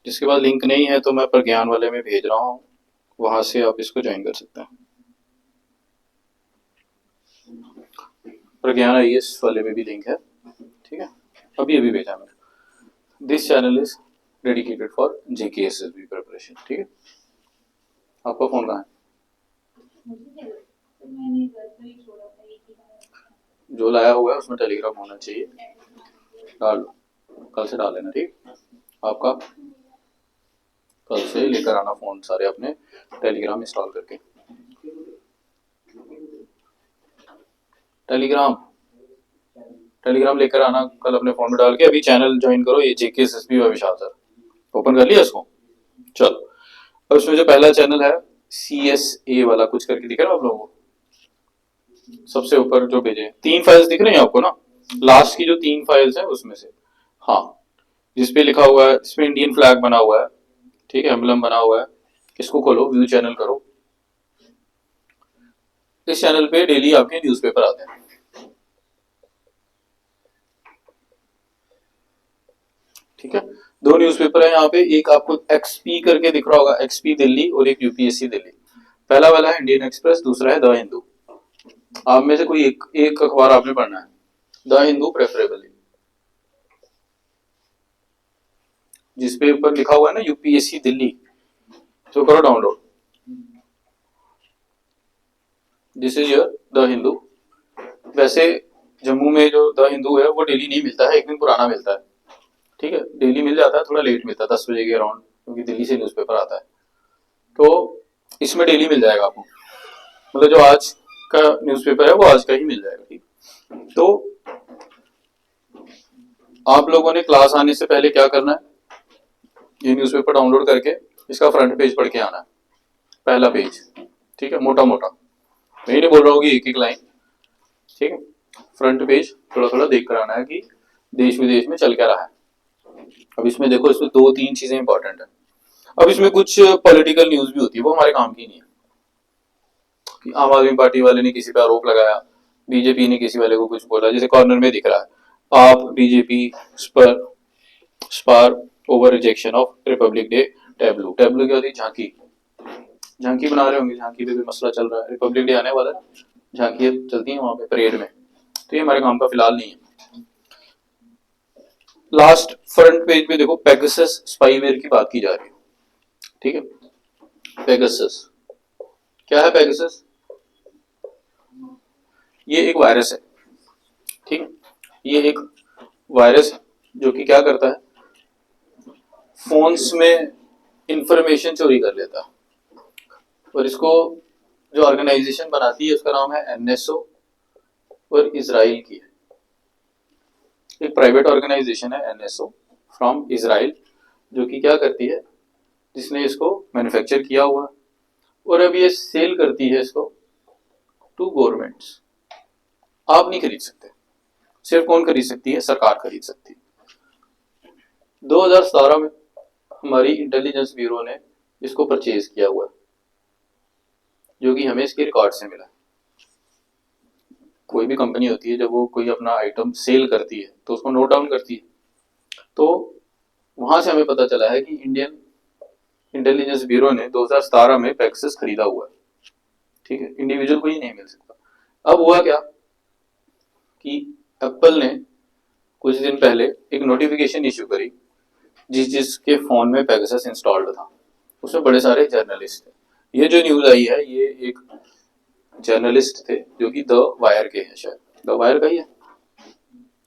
जिसके पास लिंक नहीं है तो मैं प्रज्ञान वाले में भेज रहा हूँ, वहां से आप इसको ज्वाइन कर सकते हैं। प्रज्ञान आईएएस वाले में भी लिंक है, ठीक है, अभी भेजा मैंने। This channel is dedicated for JKSSB preparation, ठीक है। आपका फोन कहाँ है? जो लाया हुआ है उसमें टेलीग्राम होना चाहिए, डाल लो, कल से डाल लेना, ठीक। आपका कल से लेकर आना फोन सारे अपने टेलीग्राम इंस्टॉल करके। टेलीग्राम लेकर आना कल अपने फोन में डाल के। अभी चैनल ज्वाइन करो, ये जेकेएसएसबी व विशाल सर। ओपन कर लिया इसको, चलो। अब इसमें जो पहला चैनल है CSA वाला कुछ करके दिख रहा है आप लोगों को, सबसे ऊपर जो भेजे 3 फाइल्स दिख रहे हैं आपको ना, लास्ट की जो 3 फाइल्स है उसमें से, हाँ, जिसपे लिखा हुआ है, इसमें इंडियन फ्लैग बना हुआ है, ठीक है, एम्बलम बना हुआ है। इसको खोलो, व्यू चैनल करो। इस चैनल पे डेली आपके न्यूज़पेपर आते हैं, ठीक है। 2 न्यूज़पेपर है यहाँ पे, एक आपको XP करके दिख रहा होगा, XP दिल्ली, और एक UPSC दिल्ली। पहला वाला है इंडियन एक्सप्रेस, दूसरा है द हिंदू। आप में से कोई एक अखबार आपने पढ़ना है, द हिंदू प्रेफरेबली, जिसपे ऊपर लिखा हुआ है ना UPSC दिल्ली, तो करो download. This is your the Hindu. वैसे जम्मू में जो द हिंदू है वो डेली नहीं मिलता है, एक दिन पुराना मिलता है, ठीक है। डेली मिल जाता है, थोड़ा लेट मिलता है, 10 बजे के अराउंड, क्योंकि दिल्ली से न्यूज़पेपर आता है। तो इसमें डेली मिल जाएगा आपको, मतलब जो आज का न्यूज़पेपर है वो आज का ही मिल जाएगा, ठीक। तो आप लोगों ने क्लास आने से पहले क्या करना है, ये न्यूज़पेपर डाउनलोड करके इसका फ्रंट पेज पढ़ के आना है, पहला पेज, ठीक है, मोटा मोटा, मैं नहीं बोल रहा हूँ कि एक लाइन, ठीक है। फ्रंट पेज थोड़ा थोड़ा देख कर आना है कि देश विदेश में चल क्या रहा है। अब इसमें देखो, इसमें 2-3 चीजें इंपॉर्टेंट है। अब इसमें कुछ पॉलिटिकल न्यूज भी होती है, वो हमारे काम की नहीं है, कि आम आदमी पार्टी वाले ने किसी पे आरोप लगाया, बीजेपी ने किसी वाले को कुछ बोला, जैसे कॉर्नर में दिख रहा है, आप BJP spar over rejection of Republic day tableau. Tableau क्या होती है? झांकी, झांकी बना रहे होंगे, झांकी पे भी मसला चल रहा है, रिपब्लिक डे आने वाला है, झांकी चलती है वहां पे परेड में, तो ये हमारे काम का फिलहाल नहीं है। लास्ट फ्रंट पेज पे देखो, पेगासस स्पाईवेयर की बात की जा रही है, ठीक है। पेगासस क्या है? पेगासस ये एक वायरस है, ठीक है। ये एक वायरस है जो कि क्या करता है, फोन्स में इंफॉर्मेशन चोरी कर लेता है। और इसको जो ऑर्गेनाइजेशन बनाती है उसका नाम है NSO, और इजराइल की है, एक प्राइवेट ऑर्गेनाइजेशन है NSO फ्रॉम इजराइल, जो कि क्या करती है, जिसने इसको मैन्युफैक्चर किया हुआ है, और अब ये सेल करती है इसको टू गवर्नमेंट्स। आप नहीं खरीद सकते, सिर्फ कौन खरीद सकती है? सरकार खरीद सकती है। 2017 में हमारी इंटेलिजेंस ब्यूरो ने इसको परचेज किया हुआ है, जो कि हमें इसके रिकॉर्ड से मिला। कोई भी कंपनी होती है, जब वो कोई अपना आइटम सेल करती है तो उसको नोट डाउन करती है, तो वहां से हमें पता चला है कि इंडियन इंटेलिजेंस ब्यूरो ने 2017 में पेगासस खरीदा हुआ है, ठीक है। इंडिविजुअल को ही नहीं मिल सकता। अब हुआ क्या कि एप्पल ने कुछ दिन पहले एक नोटिफिकेशन इश्यू करी, जिसके फोन में पेगासस इंस्टॉल्ड था, उसमें बड़े सारे जर्नलिस्ट थे। ये जो न्यूज आई है, ये एक जर्नलिस्ट थे जो कि द वायर के हैं, शायद द वायर का ही है,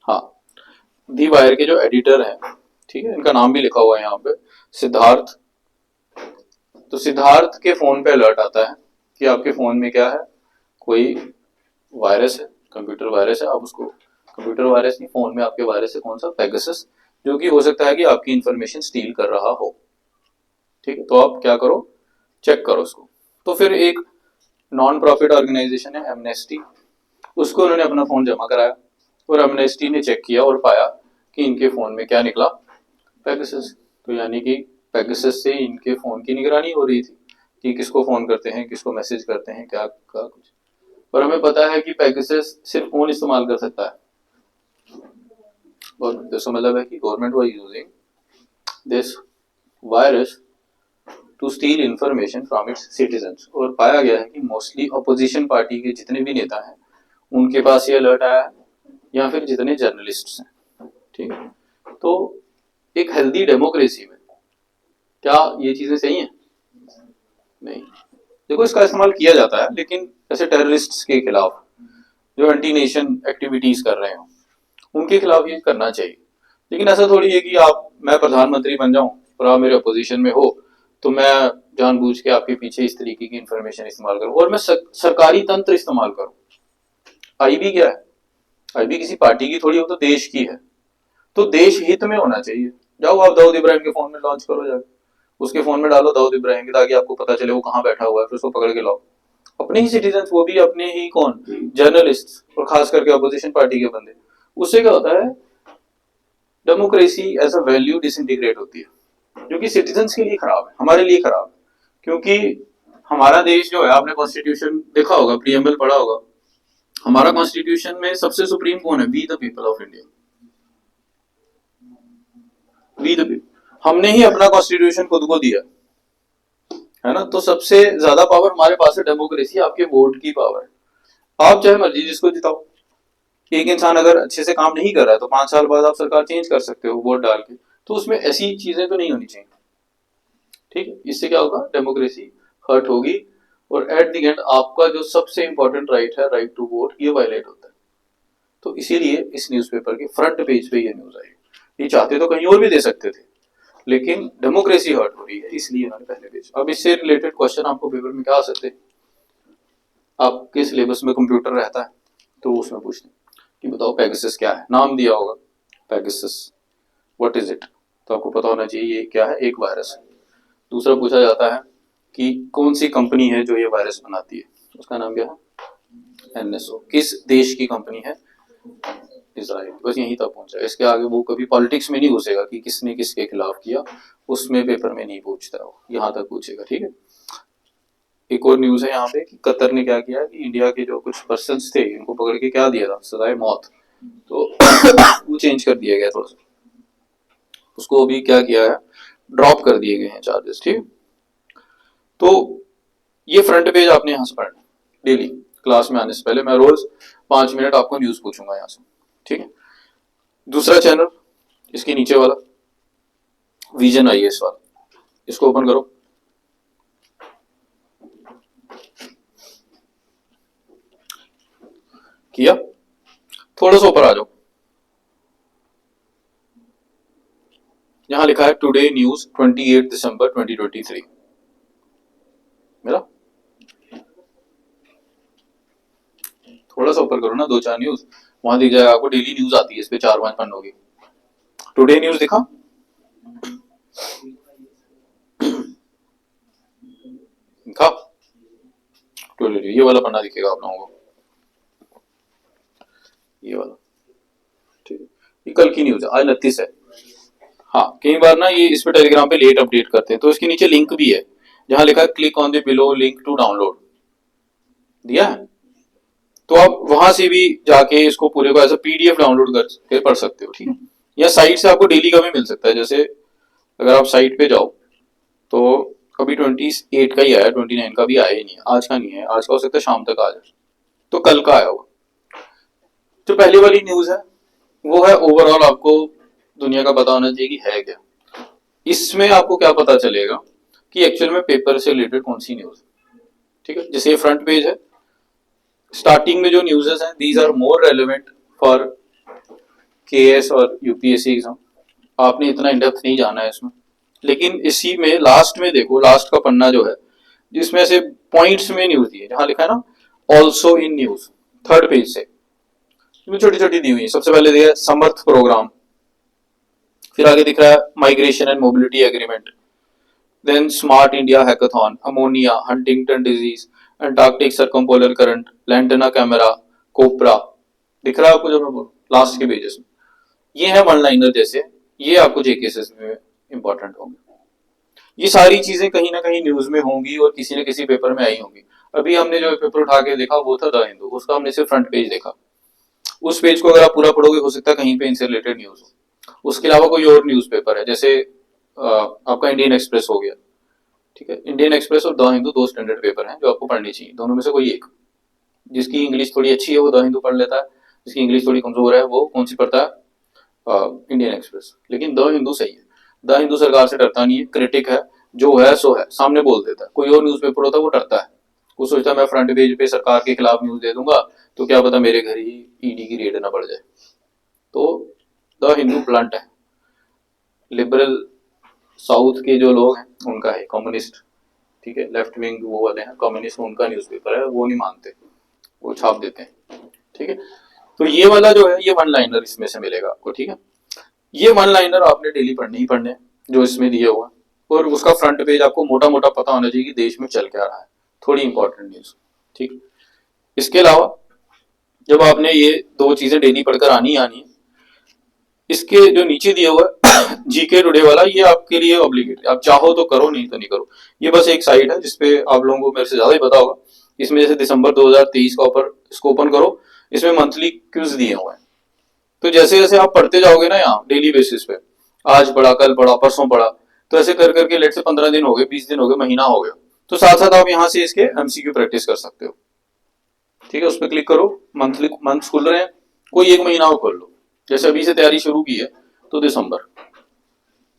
हाँ, दी वायर के जो एडिटर हैं, ठीक है, इनका नाम भी लिखा हुआ है यहाँ पे, सिद्धार्थ। तो सिद्धार्थ के फोन पे अलर्ट आता है कि आपके फोन में क्या है, कोई वायरस है, कंप्यूटर वायरस है। आप उसको, कंप्यूटर वायरस नहीं, फोन में आपके वायरस है, कौन सा? पेगासस, जो कि हो सकता है कि आपकी इंफॉर्मेशन स्टील कर रहा हो, ठीक है। तो आप क्या करो, चेक करो उसको। तो फिर एक नॉन प्रॉफिट ऑर्गेनाइजेशन है एमनेस्टी, उसको उन्होंने अपना फोन जमा कराया, और एमनेस्टी ने चेक किया और पाया कि इनके फोन में क्या निकला? पेगासस। तो यानी कि पेगासस से इनके फोन की निगरानी हो रही थी कि किसको फोन करते हैं, किसको मैसेज करते हैं, क्या कुछ। पर हमें पता है कि पेगासस सिर्फ कौन इस्तेमाल कर सकता है, और दोस्तों मतलब है कि government was using this virus to steal information from its citizens. और पाया गया है कि मोस्टली अपोजिशन पार्टी के जितने भी नेता हैं उनके पास ये अलर्ट आया है, या फिर जितने जर्नलिस्ट्स हैं। ठीक है, तो एक हेल्दी डेमोक्रेसी में क्या ये चीजें सही हैं? नहीं। देखो, इसका इस्तेमाल किया जाता है, लेकिन ऐसे टेररिस्ट्स के खिलाफ जो एंटी नेशन एक्टिविटीज कर रहे हो उनके खिलाफ ये करना चाहिए। लेकिन ऐसा थोड़ी है कि मैं प्रधानमंत्री बन जाऊं और आप मेरे अपोजिशन में हो तो मैं जानबूझ के आपके पीछे इस तरीके की इंफॉर्मेशन इस्तेमाल करूं और मैं सरकारी तंत्र इस्तेमाल करूं। आईबी क्या है? आईबी किसी पार्टी की थोड़ी हो, तो देश की है, तो देश हित में होना चाहिए। जाओ आप दाऊद इब्राहिम के फोन में लॉन्च करो, जाके उसके फोन में डालो दाऊद इब्राहिम के, ताकि आपको पता चले वो कहाँ बैठा हुआ है, फिर उसको पकड़ के लाओ। अपने ही सिटीजन, वो भी अपने ही कौन, जर्नलिस्ट, और खास करके अपोजिशन पार्टी के बंदे। उससे क्या होता है, democracy as a value disintegrate होती है, जो कि सिटीजन्स के लिए खराब है, हमारे लिए खराब है। क्योंकि हमारा देश जो है, आपने कॉन्स्टिट्यूशन देखा होगा, प्रीएम्बल पढ़ा होगा, हमारा कॉन्स्टिट्यूशन में सबसे सुप्रीम कौन है? We the people of India. We the people, हमने ही अपना कॉन्स्टिट्यूशन खुद को दिया है ना। तो सबसे ज्यादा पावर हमारे पास है डेमोक्रेसी, आपके वोट की पावर। आप चाहे मर्जी जिसको जिताओ, एक इंसान अगर अच्छे से काम नहीं कर रहा है तो 5 साल बाद आप सरकार चेंज कर सकते हो वोट डाल के। तो उसमें ऐसी चीजें तो नहीं होनी चाहिए। ठीक है, इससे क्या होगा, डेमोक्रेसी हर्ट होगी, और एट द एंड आपका जो सबसे इंपॉर्टेंट राइट है, राइट टू वोट, ये वायलेट होता है। तो इसीलिए इस न्यूज़पेपर के फ्रंट पेज पे ये न्यूज आई। ये चाहते तो कहीं और भी दे सकते थे, लेकिन डेमोक्रेसी हर्ट हो रही है, इसलिए इन्होंने पहले पेज। अब इससे रिलेटेड क्वेश्चन आपको पेपर में क्या आ सकते हैं? आपके सिलेबस में कंप्यूटर रहता है तो उसमें पूछते हैं कि बताओ पेगासस क्या है। नाम दिया होगा पेगासस, व्हाट इज इट, तो आपको पता होना चाहिए ये क्या है, एक वायरस है। दूसरा पूछा जाता है कि कौन सी कंपनी है जो ये वायरस बनाती है, उसका नाम क्या है? एनएसओ। किस देश की कंपनी है? इजराइल। बस यहीं तक पहुंचा, इसके आगे वो कभी पॉलिटिक्स में नहीं घुसेगा कि किसने किसके खिलाफ किया, उसमें पेपर में नहीं पूछता, वो यहाँ तक पूछेगा। ठीक है, एक और न्यूज है यहाँ पे कि कतर ने क्या किया कि इंडिया के जो कुछ पर्सन थे इनको पकड़ के क्या दिया था, सजाए मौत। तो वो चेंज कर दिया गया थोड़ा सा, उसको अभी क्या किया है, ड्रॉप कर दिए गए हैं चार्जेस। ठीक, तो ये फ्रंट पेज आपने यहाँ से पढ़ना डेली क्लास में आने से पहले। मैं रोज 5 मिनट आपको न्यूज पूछूंगा यहाँ से। ठीक है, दूसरा चैनल इसके नीचे वाला, विजन आईएएस वाला, इसको ओपन करो। किया? थोड़ा सा ऊपर आ जाओ, यहां लिखा है टुडे न्यूज 28 दिसंबर 2023। मेरा थोड़ा सा ऊपर करो ना, 2-4 न्यूज वहां दिख जाएगा आपको, डेली न्यूज आती है इस पे, 4-5 पन्नों होगी। टुडे न्यूज दिखा? दिखा? टुडे, ये वाला पन्ना दिखेगा आप लोगों को, ये वाला। ठीक है, ये कल की न्यूज है, आज 29 है। हाँ, कई बार ना ये इस पे टेलीग्राम पे लेट अपडेट करते हैं, तो इसके नीचे लिंक भी है जहां लिखा है click on the below link to download, दिया है। तो आप वहां से भी जाके इसको पूरे को एज अ पीडीएफ डाउनलोड करके पढ़ सकते हो। ठीक है, या साइट से आपको डेली का भी मिल सकता है। जैसे अगर आप साइट पे जाओ तो अभी 28 का ही आया, 29 का भी आया ही नहीं है, आज का नहीं है, आज का हो सकता है शाम तक आ जाए, तो कल का आया होगा। जो पहली वाली न्यूज है वो है ओवरऑल आपको दुनिया का पता होना चाहिए कि है क्या। इसमें आपको क्या पता चलेगा कि एक्चुअल में पेपर से रिलेटेड कौन सी न्यूज। ठीक है, जैसे ये फ्रंट पेज है, स्टार्टिंग में जो न्यूज़ेस हैं these are more relevant for KS और यूपीएससी एग्जाम। आपने इतना इंडेप्थ नहीं जाना है इसमें, लेकिन इसी में लास्ट में देखो, लास्ट का पन्ना जो है जिसमें से पॉइंट्स में न्यूज दी है, जहां लिखा है ना also in news, third page से छोटी छोटी दी हुई है। सबसे पहले दिया है समर्थ प्रोग्राम, फिर आगे दिख रहा है migration and mobility agreement, then smart India hackathon, ammonia, Huntington disease, Antarctic circumpolar current, lantana camara, copra. दिख रहा है आपको जो मैं बोल लास्ट के पेजेस में? ये है वन लाइनर जैसे, ये आपको जेकेएसएस में इंपॉर्टेंट होंगे। ये सारी चीजें कहीं ना कहीं न्यूज में होंगी और किसी न किसी पेपर में आई होंगी। अभी हमने जो पेपर उठा के देखा वो था द हिंदू, उसका हमने सिर्फ फ्रंट पेज देखा। उस पेज को अगर आप पूरा पढ़ोगे हो सकता है कहीं पे इनसे रिलेटेड न्यूज हो। उसके अलावा कोई और न्यूज पेपर है, जैसे आपका इंडियन एक्सप्रेस हो गया, ठीक है। इंडियन एक्सप्रेस और द हिंदू दो स्टैंडर्ड पेपर हैं जो आपको पढ़नी चाहिए, दोनों में से कोई एक। जिसकी इंग्लिश थोड़ी अच्छी है वो द हिंदू पढ़ लेता है, जिसकी इंग्लिश थोड़ी कमजोर है वो कौन सी पढ़ता है, इंडियन एक्सप्रेस। लेकिन द हिंदू सही है, द हिंदू सरकार से डरता नहीं है, क्रिटिक है, जो है सो है, सामने बोल देता है। कोई और न्यूज़पेपर होता है वो डरता है, वो सोचता है मैं फ्रंट पेज पे सरकार के खिलाफ न्यूज दे दूंगा तो क्या पता मेरे घर ही ईडी की रेड ना बढ़ जाए। तो द हिंदू ब्लंट है, लिबरल साउथ के जो लोग हैं उनका है, कम्युनिस्ट, ठीक है, लेफ्ट विंग वो वाले हैं कम्युनिस्ट, उनका न्यूज़पेपर है, वो नहीं मानते, वो छाप देते हैं, ठीक है। तो ये वाला जो है ये वन लाइनर इसमें से मिलेगा आपको, ठीक है। ये वन लाइनर आपने डेली पढ़ने ही पढ़ने जो इसमें दिया हुआ है, और उसका फ्रंट पेज आपको मोटा मोटा पता होना चाहिए कि देश में चल क्या रहा है, थोड़ी इंपॉर्टेंट न्यूज, ठीक। इसके अलावा जब आपने ये दो चीजें डेली पढ़कर आनी है, इसके जो नीचे दिया हुआ है जीके टुडे वाला, ये आपके लिए ऑब्लिगेटरी, आप चाहो तो करो नहीं तो नहीं करो। ये बस एक साइट है जिसपे आप लोगों को मेरे से ज्यादा ही पता होगा। इसमें जैसे दिसंबर 2023 का ऊपर इसको ओपन करो, इसमें मंथली क्विज दिए हुए हैं। तो जैसे जैसे आप पढ़ते जाओगे ना यहाँ डेली बेसिस पे, आज पढ़ा, कल पढ़ा, परसों पढ़ा, तो ऐसे कर करके लेट से 15 दिन हो गए, 20 दिन हो गए, महीना हो गया, तो साथ साथ आप यहाँ से इसके एमसीक्यू प्रैक्टिस कर सकते हो, ठीक है। उस पर क्लिक करो, मंथली मंथ खुल रहे हैं, कोई एक महीना और खोल लो। जैसे अभी से तैयारी शुरू की है तो दिसंबर,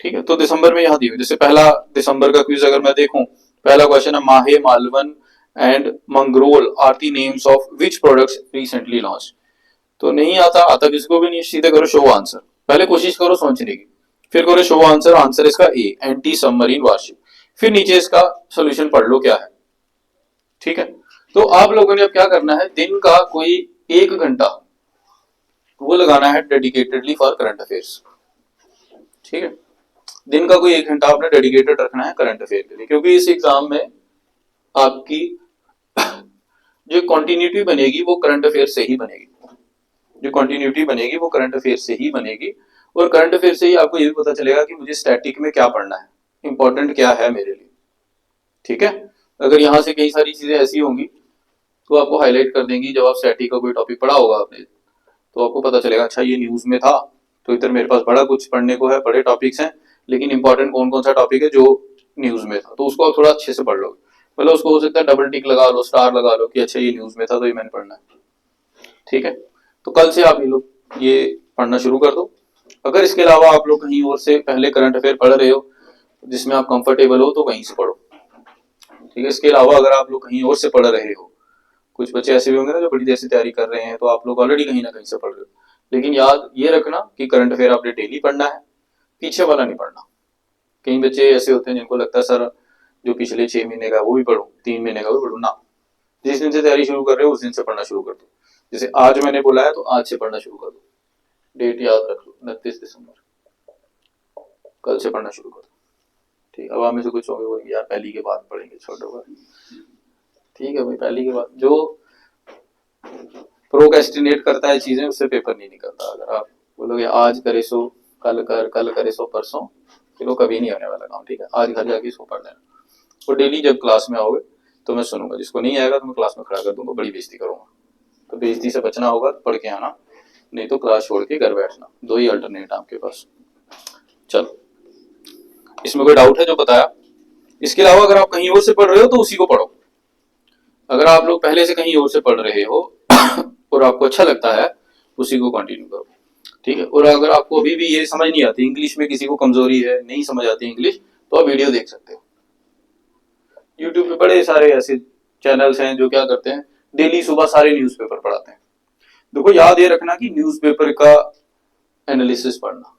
ठीक है, तो दिसंबर में यहाँ दी हुई, जैसे पहला दिसंबर का क्विज अगर मैं देखूं, पहला क्वेश्चन है Mahe, Malvan and Mangrol are the names of which products recently launch. तो नहीं आता, आता किसको भी नहीं, सीधे करो शो आंसर, पहले कोशिश करो सोचने की, फिर करो शो आंसर, आंसर इसका ए, एंटी सबमरीन वारशिप, फिर नीचे इसका सोल्यूशन पढ़ लो क्या है, ठीक है। तो आप लोगों ने अब क्या करना है, दिन का कोई 1 घंटा वो लगाना है डेडिकेटेडली फॉर करंट अफेयर्स, ठीक है। दिन का कोई 1 घंटा आपने डेडिकेटेड रखना है करंट अफेयर के लिए, क्योंकि इस एग्जाम में आपकी जो कंटिन्यूटी बनेगी वो करंट अफेयर से ही बनेगी, जो कंटिन्यूटी बनेगी वो करंट अफेयर से ही बनेगी, और करंट अफेयर से ही आपको ये भी पता चलेगा कि मुझे स्टैटिक में क्या पढ़ना है, इंपॉर्टेंट क्या है मेरे लिए, ठीक है। अगर यहाँ से कई सारी चीजें ऐसी होंगी तो आपको हाईलाइट कर देंगी, जब आप स्टैटिक का कोई टॉपिक पढ़ा होगा आपने तो आपको पता चलेगा अच्छा ये न्यूज में था, तो इधर मेरे पास बड़ा कुछ पढ़ने को है, बड़े टॉपिक्स हैं, लेकिन इंपॉर्टेंट कौन कौन सा टॉपिक है जो न्यूज में था, तो उसको आप थोड़ा अच्छे से पढ़ लोगे। मतलब उसको हो सकता है डबल टिक लगा लो, स्टार लगा लो कि अच्छा ये न्यूज में था तो ये मैंने पढ़ना है, ठीक है। तो कल से आप ये लोग ये पढ़ना शुरू कर दो। अगर इसके अलावा आप लोग कहीं और से पहले करंट अफेयर पढ़ रहे हो जिसमें आप कंफर्टेबल हो तो वहीं से पढ़ो, ठीक है। इसके अलावा अगर आप लोग कहीं और से पढ़ रहे हो, कुछ बच्चे ऐसे भी होंगे ना जो बड़ी देर से तैयारी कर रहे हैं, तो आप लोग ऑलरेडी कहीं ना कहीं से पढ़ रहे हो, लेकिन याद ये रखना कि करंट अफेयर आपने डेली पढ़ना है, पीछे वाला नहीं पढ़ना। कई बच्चे ऐसे होते हैं जिनको लगता है सर जो पिछले 6 महीने का वो भी पढ़ो, 3 महीने का भी पढ़ो ना, जिस दिन से तैयारी शुरू कर रहे हो उस दिन से पढ़ना शुरू कर दो। जैसे आज मैंने बोला है तो आज से पढ़ना शुरू कर दो, डेट याद रख लो 29 दिसंबर, कल से पढ़ना शुरू कर दो, ठीक। अब आप में से कुछ होंगे यार पहली के बाद पढ़ेंगे, छोड़ो भाई, ठीक है भाई, पहली के बाद जो प्रोक्रेस्टिनेट करता है चीजें उससे पेपर नहीं निकलता। अगर आप बोलोगे आज करे सो कल कर, कल करे सो परसों, फिर वो कभी नहीं होने वाला काम, ठीक है। आज घर जाके इसको पढ़ लेना, और डेली जब क्लास में आओगे तो मैं सुनूंगा, जिसको नहीं आएगा तो मैं क्लास में खड़ा कर दूंगा, बड़ी बेइज्जती करूंगा। तो बेइज्जती से बचना होगा तो पढ़ के आना, नहीं तो क्लास छोड़ के घर बैठना, दो ही अल्टरनेट आपके पास। चलो, इसमें कोई डाउट है जो बताया? इसके अलावा अगर आप कहीं और से पढ़ रहे हो तो उसी को पढ़ो। अगर आप लोग पहले से कहीं और से पढ़ रहे हो और आपको अच्छा लगता है उसी को कंटिन्यू करो, ठीक है। और अगर आपको अभी भी ये समझ नहीं आती इंग्लिश में, किसी को कमजोरी है, नहीं समझ आती इंग्लिश, तो आप वीडियो देख सकते हो। यूट्यूब पे बड़े सारे ऐसे चैनल्स हैं जो क्या करते हैं, डेली सुबह सारे न्यूज़पेपर पढ़ाते हैं। देखो याद ये रखना कि न्यूज़पेपर का एनालिसिस पढ़ना,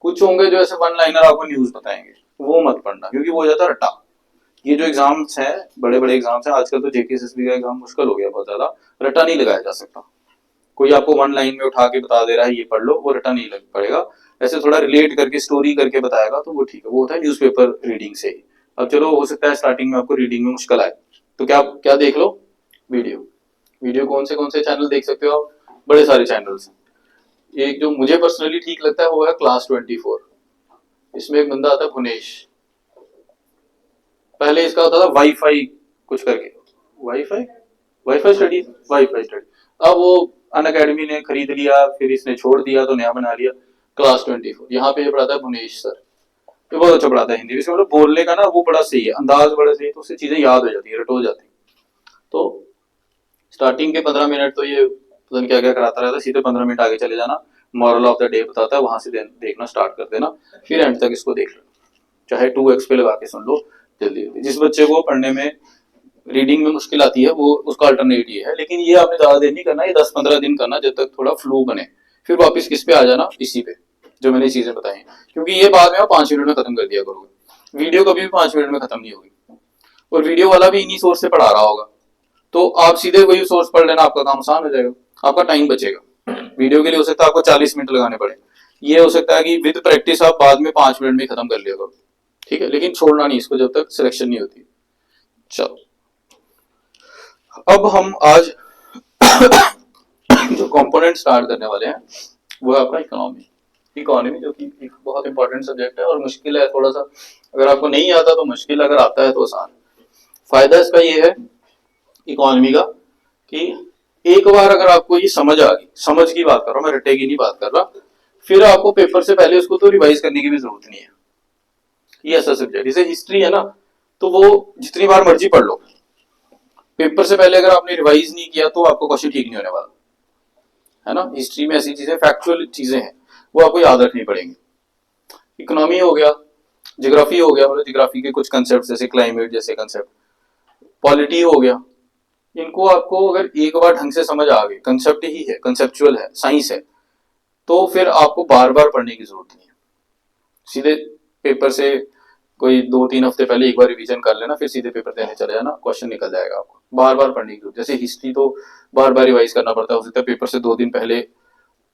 कुछ होंगे जो ऐसे वन लाइनर आपको न्यूज बताएंगे, वो मत पढ़ना, क्योंकि वो हो जाता है रट्टा। ये जो एग्जाम्स हैं, बड़े बड़े एग्जाम्स हैं आजकल, तो जेकेएसएसबी का एग्जाम मुश्किल हो गया बहुत ज्यादा, रट्टा नहीं लगाया जा सकता। कोई आपको वन लाइन में उठा के बता दे रहा है ये पढ़ लो, वो रट्टा नहीं लग पड़ेगा। ऐसे थोड़ा रिलेट करके स्टोरी करके बताएगा तो वो ठीक है, वो होता है न्यूज़पेपर रीडिंग से ही। अब चलो हो सकता है स्टार्टिंग में आपको रीडिंग में मुश्किल आए, तो क्या क्या देख लो, वीडियो। वीडियो कौन से चैनल देख सकते हो आप, बड़े सारे चैनल्स हैं। एक जो मुझे पर्सनली ठीक लगता है वो है क्लास 24, इसमें एक बंदा आता है भुनेश, पहले इसका होता था वाईफाई कुछ करके, wifi wifi study, wifi study, अब वो अन अकेडमी ने खरीद लिया, फिर इसने छोड़ दिया तो नया बना लिया क्लास 24। यहाँ पे ये पढ़ाता है भुनेश सर, ये बहुत अच्छा पढ़ाता है हिंदी, इसका मतलब बोलने का ना वो बड़ा सही है, अंदाज बड़ा सही है, तो उससे चीजें याद हो जाती है, रट हो जाती है। तो स्टार्टिंग के 15 मिनट तो ये पता नहीं क्या क्या कराता रहता है, सीधे 15 मिनट आगे चले जाना, मॉरल ऑफ द डे बताता है, वहां से देखना स्टार्ट कर देना, फिर एंड तक इसको देख लेना, चाहे 2x पे लगा के सुन लो, जल्दी जल्दी। जिस बच्चे को पढ़ने में रीडिंग में मुश्किल आती है वो उसका अल्टरनेट ये है, लेकिन ये आपने ज्यादा देर नहीं करना, ये 10-15 दिन करना जब तक थोड़ा फ्लो बने, फिर वापस किस पे आ जाना, इसी पे जो मैंने चीजें बताई, क्योंकि ये बाद में आप 5 मिनट में खत्म कर दिया करोगे, वीडियो कभी भी 5 मिनट में खत्म नहीं होगी, और वीडियो वाला भी इन्हीं सोर्स से पढ़ा रहा होगा, तो आप सीधे वही सोर्स पढ़ लेना, आपका काम आसान हो जाएगा, आपका टाइम बचेगा। वीडियो के लिए हो सकता है आपको 40 मिनट लगाने पड़े, ये हो सकता है कि विद प्रैक्टिस आप बाद में 5 मिनट में खत्म कर लिया करो, ठीक है, लेकिन छोड़ना नहीं इसको जब तक सिलेक्शन नहीं होती। चलो अब हम आज जो कंपोनेंट स्टार्ट करने वाले हैं वो है आपका इकोनॉमी। इकोनॉमी जो कि एक बहुत इंपॉर्टेंट सब्जेक्ट है और मुश्किल है थोड़ा सा, अगर आपको नहीं आता तो मुश्किल, अगर आता है तो आसान। फायदा इसका ये है इकोनॉमी का कि एक बार अगर आपको ये समझ आ गई, समझ की बात कर रहा हूँ मैं, रट्टे की नहीं बात कर रहा, फिर आपको पेपर से पहले उसको तो रिवाइज करने की भी जरूरत नहीं है। ये ऐसा सब्जेक्ट, जैसे हिस्ट्री है ना, तो वो जितनी बार मर्जी पढ़ लो, पेपर से पहले अगर आपने रिवाइज नहीं किया तो आपको क्वेश्चन ठीक नहीं होने वाला है ना। हिस्ट्री में ऐसी चीजें फैक्चुअल चीजें हैं वो आपको याद रखनी पड़ेंगी। इकोनॉमी हो गया, ज्योग्राफी हो गया, मतलब ज्योग्राफी के कुछ कंसेप्ट जैसे क्लाइमेट जैसे कंसेप्ट, पॉलिटी हो गया, इनको आपको अगर एक बार ढंग से समझ आ गए, कंसेप्ट ही है, कंसेप्चुअल है, साइंस है, तो फिर आपको बार बार पढ़ने की जरूरत नहीं है, सीधे पेपर से कोई 2-3 हफ्ते पहले एक बार रिवीजन कर लेना, फिर सीधे पेपर देने चले जाना, क्वेश्चन निकल जाएगा, आपको बार बार पढ़ने की जरूरत। जैसे हिस्ट्री तो बार बार रिवाइज करना पड़ता है, हो सकता है पेपर से 2 दिन पहले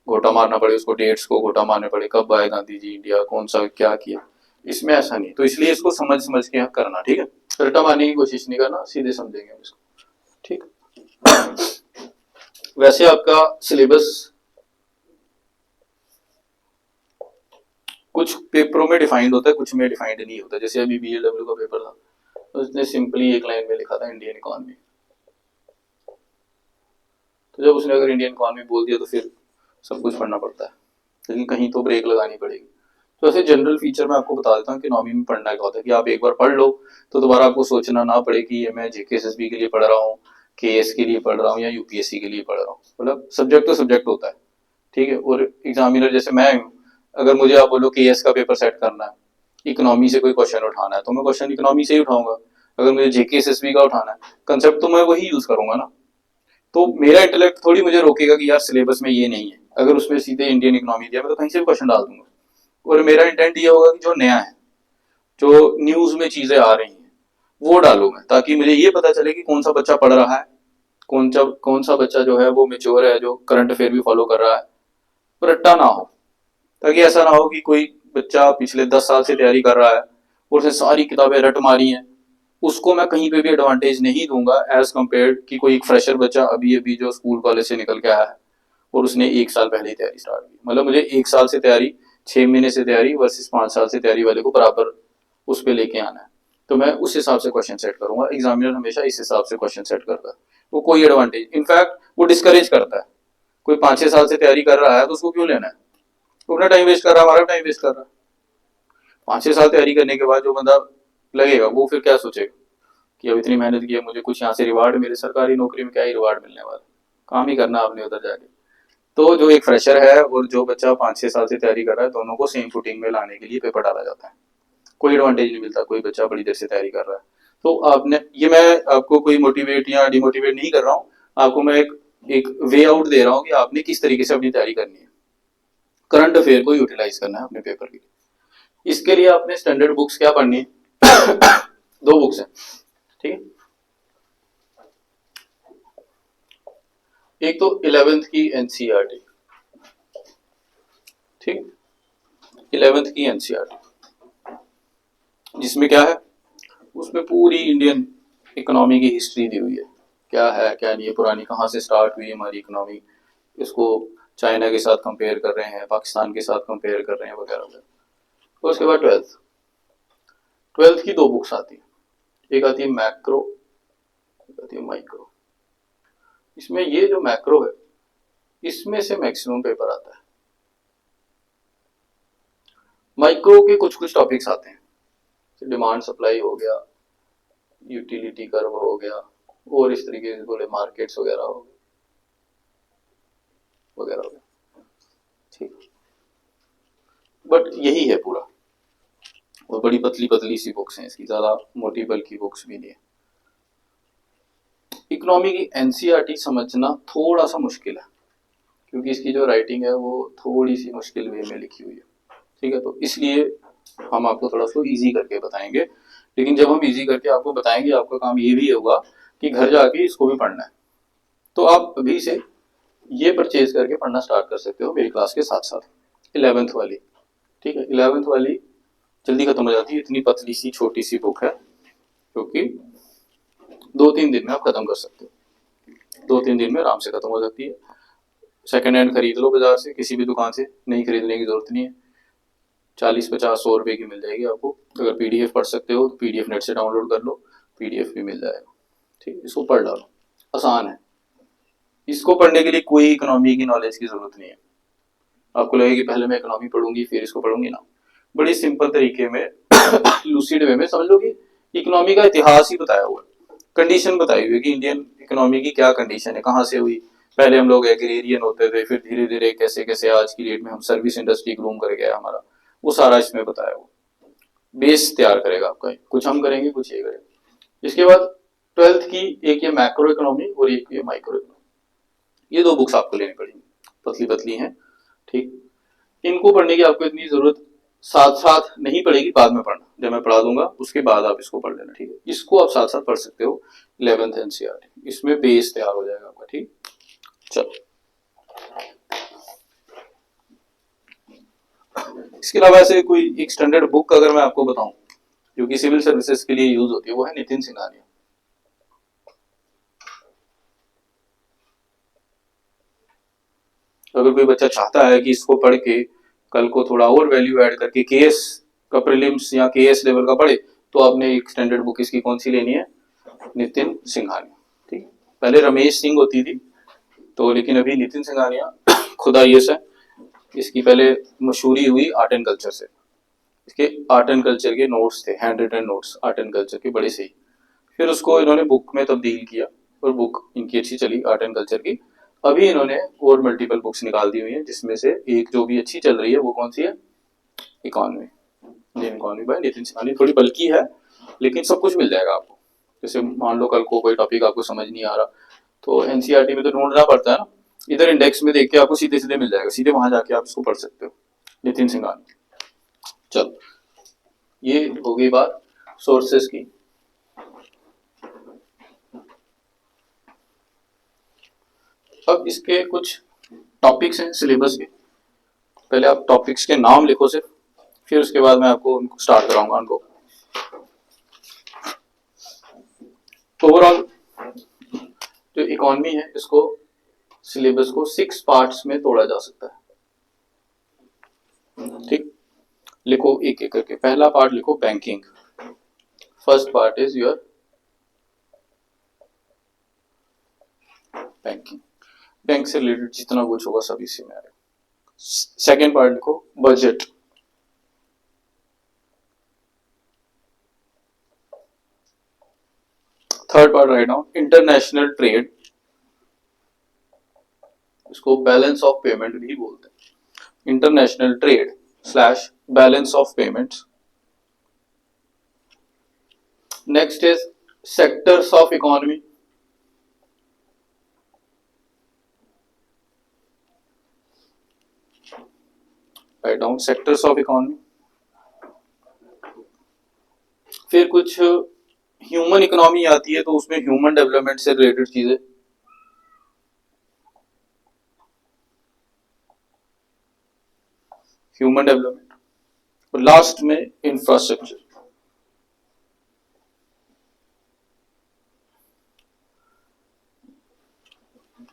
घोटा मारना पड़े, उसको डेट्स को घोटा मारने पड़े, कब आए गांधी जी इंडिया, कौन सा क्या किया, इसमें ऐसा नहीं, तो इसलिए इसको समझ समझ के करना, ठीक है, रट्टा मारने की कोशिश नहीं करना, सीधे समझेंगे हम इसको, ठीक। वैसे आपका सिलेबस कुछ पेपरों में डिफाइंड होता है, कुछ में डिफाइंड नहीं होता, जैसे अभी BLW का पेपर था तो उसने सिंपली एक लाइन में लिखा था इंडियन इकोनॉमी, तो जब उसने अगर इंडियन इकोनॉमी बोल दिया तो फिर सब कुछ पढ़ना पड़ता है, लेकिन कहीं तो ब्रेक लगानी पड़ेगी। तो ऐसे जनरल फीचर मैं आपको बता देता हूँ कि इकोनॉमी में पढ़ना क्या होता है, कि आप एक बार पढ़ लो तो दोबारा आपको सोचना ना पड़े कि ये मैं JK SSB के लिए पढ़ रहा हूँ, KS के लिए पढ़ रहा हूँ या UPSC के लिए पढ़ रहा हूँ, मतलब सब्जेक्ट तो सब्जेक्ट होता है, ठीक है। और एग्जामिनर जैसे मैं हूँ, अगर मुझे आप बोलो KS का पेपर सेट करना है, इकोनॉमी से कोई क्वेश्चन उठाना है, तो मैं क्वेश्चन इकोनॉमी से ही उठाऊंगा। अगर मुझे JK SSB का उठाना है कंसेप्ट, तो मैं वही यूज करूंगा ना। तो मेरा इंटेलेक्ट थोड़ी मुझे रोकेगा कि यार सिलेबस में ये नहीं है, अगर उसमें सीधे इंडियन इकोनॉमी दिया मैं तो कहीं से भी क्वेश्चन डाल दूंगा। और मेरा इंटेंट ये होगा कि जो नया है, जो न्यूज में चीजें आ रही हैं वो डालू मैं, ताकि मुझे ये पता चले कि कौन सा बच्चा पढ़ रहा है, कौन सा बच्चा जो है वो मेच्योर है, जो करंट अफेयर भी फॉलो कर रहा है, तो रट्टा ना हो। ताकि ऐसा ना हो कि कोई बच्चा पिछले 10 साल से तैयारी कर रहा है और उसने सारी किताबें रट मारी हैं, उसको मैं कहीं पे भी एडवांटेज नहीं दूंगा एज कम्पेयर कि कोई एक फ्रेशर बच्चा अभी अभी जो स्कूल कॉलेज से निकल के आया है और उसने 1 साल पहले ही तैयारी स्टार्ट की। मतलब मुझे 1 साल से तैयारी, 6 महीने से तैयारी वर्सेस 5 साल से तैयारी वाले को बराबर उस पर लेके आना है, तो मैं उस हिसाब से क्वेश्चन सेट करूंगा। एग्जामिनर हमेशा इस हिसाब से क्वेश्चन सेट करता है, वो कोई एडवांटेज, इनफैक्ट वो डिस्करेज करता है। कोई 5-6 साल से तैयारी कर रहा है तो उसको क्यों लेना है, वो अपना टाइम वेस्ट कर रहा है, हमारा टाइम वेस्ट कर रहा है। 5-6 साल तैयारी करने के बाद जो बंदा लगेगा वो फिर क्या सोचेगा कि अब इतनी मेहनत की है, मुझे कुछ यहाँ से रिवार्ड मिले, सरकारी नौकरी में क्या ही रिवार्ड मिलने वाला, काम ही करना आपने उधर जाके। तो जो एक फ्रेशर है और जो बच्चा 5-6 साल से तैयारी कर रहा है, दोनों को सेम फुटिंग में लाने के लिए पेपर डाला जाता है, कोई एडवांटेज नहीं मिलता कोई बच्चा बड़ी देर से तैयारी कर रहा है। तो आपने ये, मैं आपको कोई मोटिवेट या डिमोटिवेट नहीं कर रहा हूँ, आपको मैं एक वे आउट दे रहा हूँ कि आपने किस तरीके से अपनी तैयारी करनी है, करंट अफेयर को यूटिलाइज करना है अपने पेपर के लिए। इसके लिए आपने स्टैंडर्ड बुक्स क्या पढ़नी है दो बुक्स हैं, ठीक है। एक तो 11th की एनसीईआरटी, ठीक, 11th की एनसीईआरटी, जिसमें क्या है, उसमें पूरी इंडियन इकोनॉमी की हिस्ट्री दी हुई है, क्या है क्या नहीं है, पुरानी कहाँ से स्टार्ट हुई हमारी इकोनॉमी, इसको चाइना के साथ कंपेयर कर रहे हैं, पाकिस्तान के साथ कंपेयर कर रहे हैं वगैरह वगैरह। उसके बाद ट्वेल्थ, ट्वेल्थ की दो बुक्स आती है, एक आती है मैक्रो, एक आती है माइक्रो। इसमें ये जो मैक्रो है इसमें से मैक्सिमम पेपर आता है, माइक्रो के कुछ कुछ टॉपिक्स आते हैं, डिमांड सप्लाई हो गया, यूटिलिटी कर्व हो गया, और इस तरीके से बोले मार्केट्स वगैरह हो गए वगैरह हो गया, ठीक। बट यही है पूरा, और बड़ी पतली पतली सी बुक्स हैं इसकी, ज्यादा मोटी बल्कि बुक्स भी नहीं है। इकोनॉमी की एनसीईआरटी समझना थोड़ा सा मुश्किल है, क्योंकि इसकी जो राइटिंग है वो थोड़ी सी मुश्किल वे में लिखी हुई है, ठीक है। तो इसलिए हम आपको थोड़ा सा इजी करके बताएंगे, लेकिन जब हम इजी करके आपको बताएंगे, आपका काम ये भी होगा कि घर जाके इसको भी पढ़ना है। तो आप अभी से ये परचेज करके पढ़ना स्टार्ट कर सकते हो मेरी क्लास के साथ साथ, 11th वाली, ठीक है। 11th वाली जल्दी खत्म हो जाती है, इतनी पतली सी छोटी सी बुक है, क्योंकि 2-3 दिन में आप खत्म कर सकते हो, 2-3 दिन में आराम से खत्म हो जाती है। सेकेंड हैंड खरीद लो बाजार से, किसी भी दुकान से, नहीं खरीदने की जरूरत नहीं है, 40-50-100 रुपए की मिल जाएगी आपको। अगर पीडीएफ पढ़ सकते हो तो पीडीएफ नेट से डाउनलोड कर लो, पीडीएफ भी मिल जाएगा, ठीक। इसको पढ़ डालो, आसान है। इसको पढ़ने के लिए कोई इकोनॉमी की नॉलेज की जरूरत नहीं है। आपको लगेगा कि पहले मैं इकोनॉमी पढ़ूंगी फिर इसको पढ़ूंगी, ना, बड़ी सिंपल तरीके में लूसिड वे में समझ लो कि इकोनॉमी का इतिहास ही बताया हुआ है, कंडीशन बताई हुई है कि इंडियन इकोनॉमी की क्या कंडीशन है, कहाँ से हुई। पहले हम लोग एग्रेरियन होते थे, फिर धीरे धीरे कैसे कैसे आज की डेट में हम सर्विस इंडस्ट्री ग्रूम कर गया हमारा, वो सारा इसमें बताया हुआ। बेस तैयार करेगा आपका, कुछ हम करेंगे कुछ ये करेंगे। इसके बाद 12th की एक ये मैक्रो इकोनॉमी और एक ये माइक्रो इकोनॉमी, ये 2 बुक्स आपको लेनी पड़ेंगी, पतली पतली हैं, ठीक। इनको पढ़ने की आपको इतनी जरूरत साथ साथ नहीं पड़ेगी, बाद में पढ़ना, जब मैं पढ़ा दूंगा उसके बाद आप इसको पढ़ लेना, ठीक है। इसको आप साथ साथ पढ़ सकते हो 11th एनसीईआरटी, इसमें बेस तैयार हो जाएगा आपका, ठीक। चलो, इसके अलावा ऐसे कोई एक स्टैंडर्ड बुक अगर मैं आपको बताऊं जो कि सिविल सर्विसेज के लिए यूज होती है, वो है नितिन सिंघानिया। अगर कोई बच्चा चाहता है कि इसको पढ़ के कल को थोड़ा और वैल्यू ऐड करके केएस का प्रीलिम्स या केएस लेवल का पढ़े, तो आपने एक स्टैंडर्ड बुक इसकी कौन सी लेनी है, नितिन सिंघानिया, ठीक। पहले रमेश सिंह होती थी, तो लेकिन अभी नितिन सिंघानिया खुद आईएएस है। इसकी पहले मशहूरी हुई आर्ट एंड कल्चर से, इसके आर्ट एंड कल्चर के नोट्स थे, hand written notes art and culture के, बड़े सही। फिर उसको इन्होंने बुक में तब्दील किया, और बुक इनकी अच्छी चली आर्ट एंड कल्चर की। अभी इन्होंने और मल्टीपल बुक्स निकाल दी हुई हैं, जिसमें से एक जो भी अच्छी चल रही है वो कौन सी है, economy, Indian economy bye Nitin Singhania. थोड़ी बल्कि है, लेकिन सब कुछ मिल जाएगा आपको। जैसे मान लो कल को कोई टॉपिक आपको समझ नहीं आ रहा, तो एनसीईआरटी में तो ढूंढना पड़ता है ना, इधर इंडेक्स में देख के आपको सीधे सीधे मिल जाएगा, सीधे वहां जाके आप इसको पढ़ सकते हो, नितिन सिंघानिया। चलो, ये हो गई बात सोर्सेस की। अब इसके कुछ टॉपिक्स हैं सिलेबस के, पहले आप टॉपिक्स के नाम लिखो सिर्फ, फिर उसके बाद मैं आपको उनको स्टार्ट कराऊंगा उनको। ओवरऑल जो इकोनॉमी है, इसको सिलेबस को 6 पार्ट्स में तोड़ा जा सकता है, ठीक। लिखो एक एक करके। पहला पार्ट लिखो banking, first part is your banking, bank से रिलेटेड जितना कुछ होगा सब इसी में आएगा। सेकेंड पार्ट लिखो budget, third part write down international trade, इसको बैलेंस ऑफ पेमेंट भी बोलते हैं, international trade slash balance of payments. Next is sectors of economy, write down sectors of economy. फिर कुछ ह्यूमन इकोनॉमी आती है, तो उसमें ह्यूमन डेवलपमेंट से रिलेटेड चीजें, ह्यूमन डेवलपमेंट। और लास्ट में infrastructure,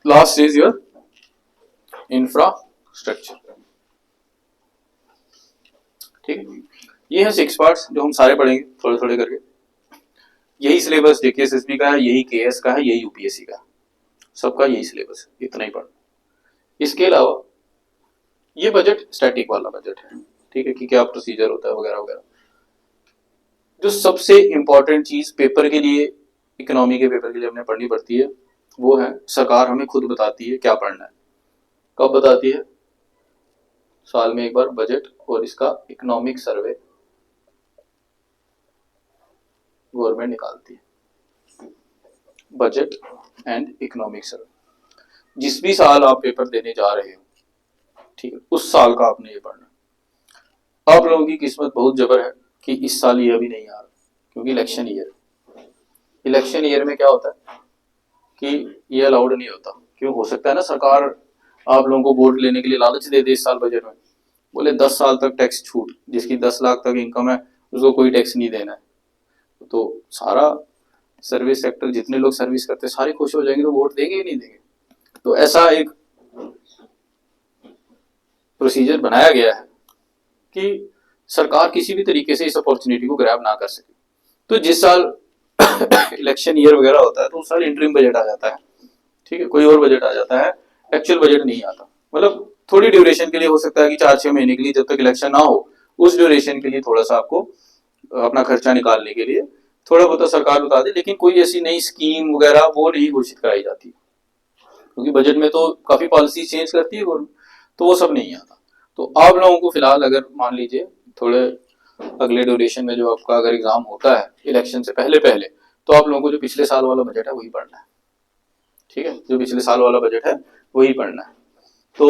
last is your infrastructure, ठीक है। ये है 6 पार्ट्स जो हम सारे पढ़ेंगे थोड़े थोड़े करके। यही सिलेबस जेकेएसएसबी का है, यही केएस का है, यही यूपीएससी का, सबका यही सिलेबस है, इतना ही पढ़ना। इसके अलावा ये बजट स्टैटिक वाला बजट है, ठीक है, कि क्या प्रोसीजर होता है वगैरह वगैरह। जो सबसे इंपॉर्टेंट चीज पेपर के लिए, इकोनॉमी के पेपर के लिए हमने पढ़नी पड़ती है, वो है सरकार हमें खुद बताती है क्या पढ़ना है। कब बताती है? साल में एक बार बजट और इसका इकोनॉमिक सर्वे गवर्नमेंट निकालती है। बजट एंड इकोनॉमिक सर्वे, जिस भी साल आप पेपर देने जा रहे हो, ठीक है, उस साल का आपने ये पढ़ना। आप लोगों की किस्मत बहुत जबर है कि इस साल ये अभी नहीं आ रहा, क्योंकि इलेक्शन ईयर, इलेक्शन ईयर में क्या होता है कि ये अलाउड नहीं होता। क्यों? हो सकता है ना सरकार आप लोगों को वोट लेने के लिए लालच दे दे इस साल बजट में, बोले 10 साल तक टैक्स छूट, जिसकी 10 लाख तक इनकम है उसको कोई टैक्स नहीं देना है। तो सारा सर्विस सेक्टर, जितने लोग सर्विस करते हैं सारे खुश हो जाएंगे, तो वोट देंगे ही नहीं देंगे। तो ऐसा एक प्रोसीजर बनाया गया है कि सरकार किसी भी तरीके से इस अपॉर्चुनिटी को ग्रैब ना कर सके। तो जिस साल इलेक्शन ईयर वगैरह होता है तो उस साल इंटरिम बजट आ जाता है, ठीक है, कोई और बजट आ जाता है, एक्चुअल बजट नहीं आता। मतलब थोड़ी ड्यूरेशन के लिए हो सकता है कि 4-6 महीने के लिए, जब तक इलेक्शन ना हो उस ड्यूरेशन के लिए थोड़ा सा आपको अपना खर्चा निकालने के लिए थोड़ा बहुत सरकार बता दे, लेकिन कोई ऐसी नई स्कीम वगैरह वो नहीं घोषित कराई जाती, क्योंकि बजट में तो काफी पॉलिसी चेंज करती है गवर्नमेंट, तो वो सब नहीं आता। तो आप लोगों को फिलहाल अगर मान लीजिए थोड़े अगले ड्यूरेशन में जो आपका अगर एग्जाम होता है इलेक्शन से पहले पहले, तो आप लोगों को जो पिछले साल वाला बजट है वही पढ़ना है, ठीक है, जो पिछले साल वाला बजट है वही पढ़ना है। तो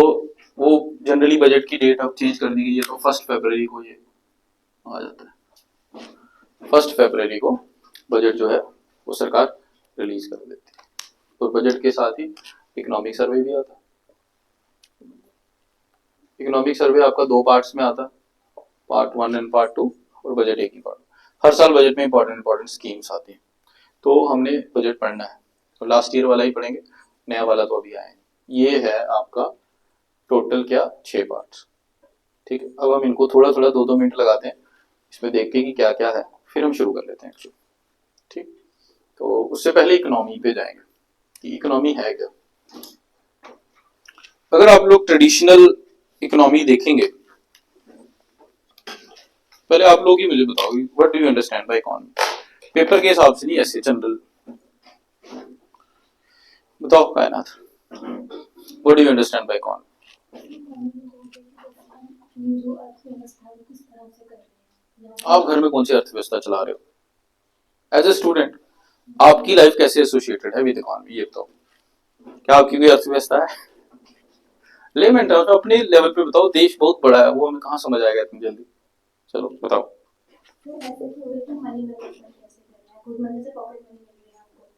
वो जनरली बजट की डेट अब चेंज कर दी गई है, तो 1 फरवरी को ये आ जाता है। 1 फरवरी को बजट जो है वो सरकार रिलीज कर देती है, और बजट के साथ ही इकोनॉमिक सर्वे भी आता है। इकोनॉमिक सर्वे आपका 2 पार्ट्स में आता है, पार्ट 1 एंड पार्ट 2, और बजट एक ही पार्ट। हर साल बजट में इंपॉर्टेंट स्कीम्स आती हैं, तो हमने बजट पढ़ना है, तो लास्ट ईयर वाला ही पढ़ेंगे, नया वाला तो अभी आए। ये है आपका टोटल क्या, 6 पार्ट्स, ठीक है। अब हम इनको थोड़ा थोड़ा 2-2 मिनट लगाते हैं इसमें देख के कि क्या क्या है, फिर हम शुरू कर लेते हैं एक्चुअली, ठीक। तो उससे पहले इकोनॉमी पे जाएंगे कि इकोनॉमी है क्या। अगर आप लोग ट्रेडिशनल इकोनॉमी देखेंगे, पहले आप लोग ही मुझे बताओ what do you understand by economy, paper के हिसाब से नहीं, ऐसे जनरल बताओ कायनात, what do you understand by economy. आप घर में कौन सी अर्थव्यवस्था चला रहे हो एज ए स्टूडेंट, आपकी लाइफ कैसे एसोसिएटेड है विद इकोनॉमी, ये बताओ। क्या आपकी कोई अर्थव्यवस्था है? लेमन टर्म्स में अपने लेवल पे बताओ, देश बहुत बड़ा है, वो हमें कहाँ समझ आएगा इतनी जल्दी, चलो बताओ।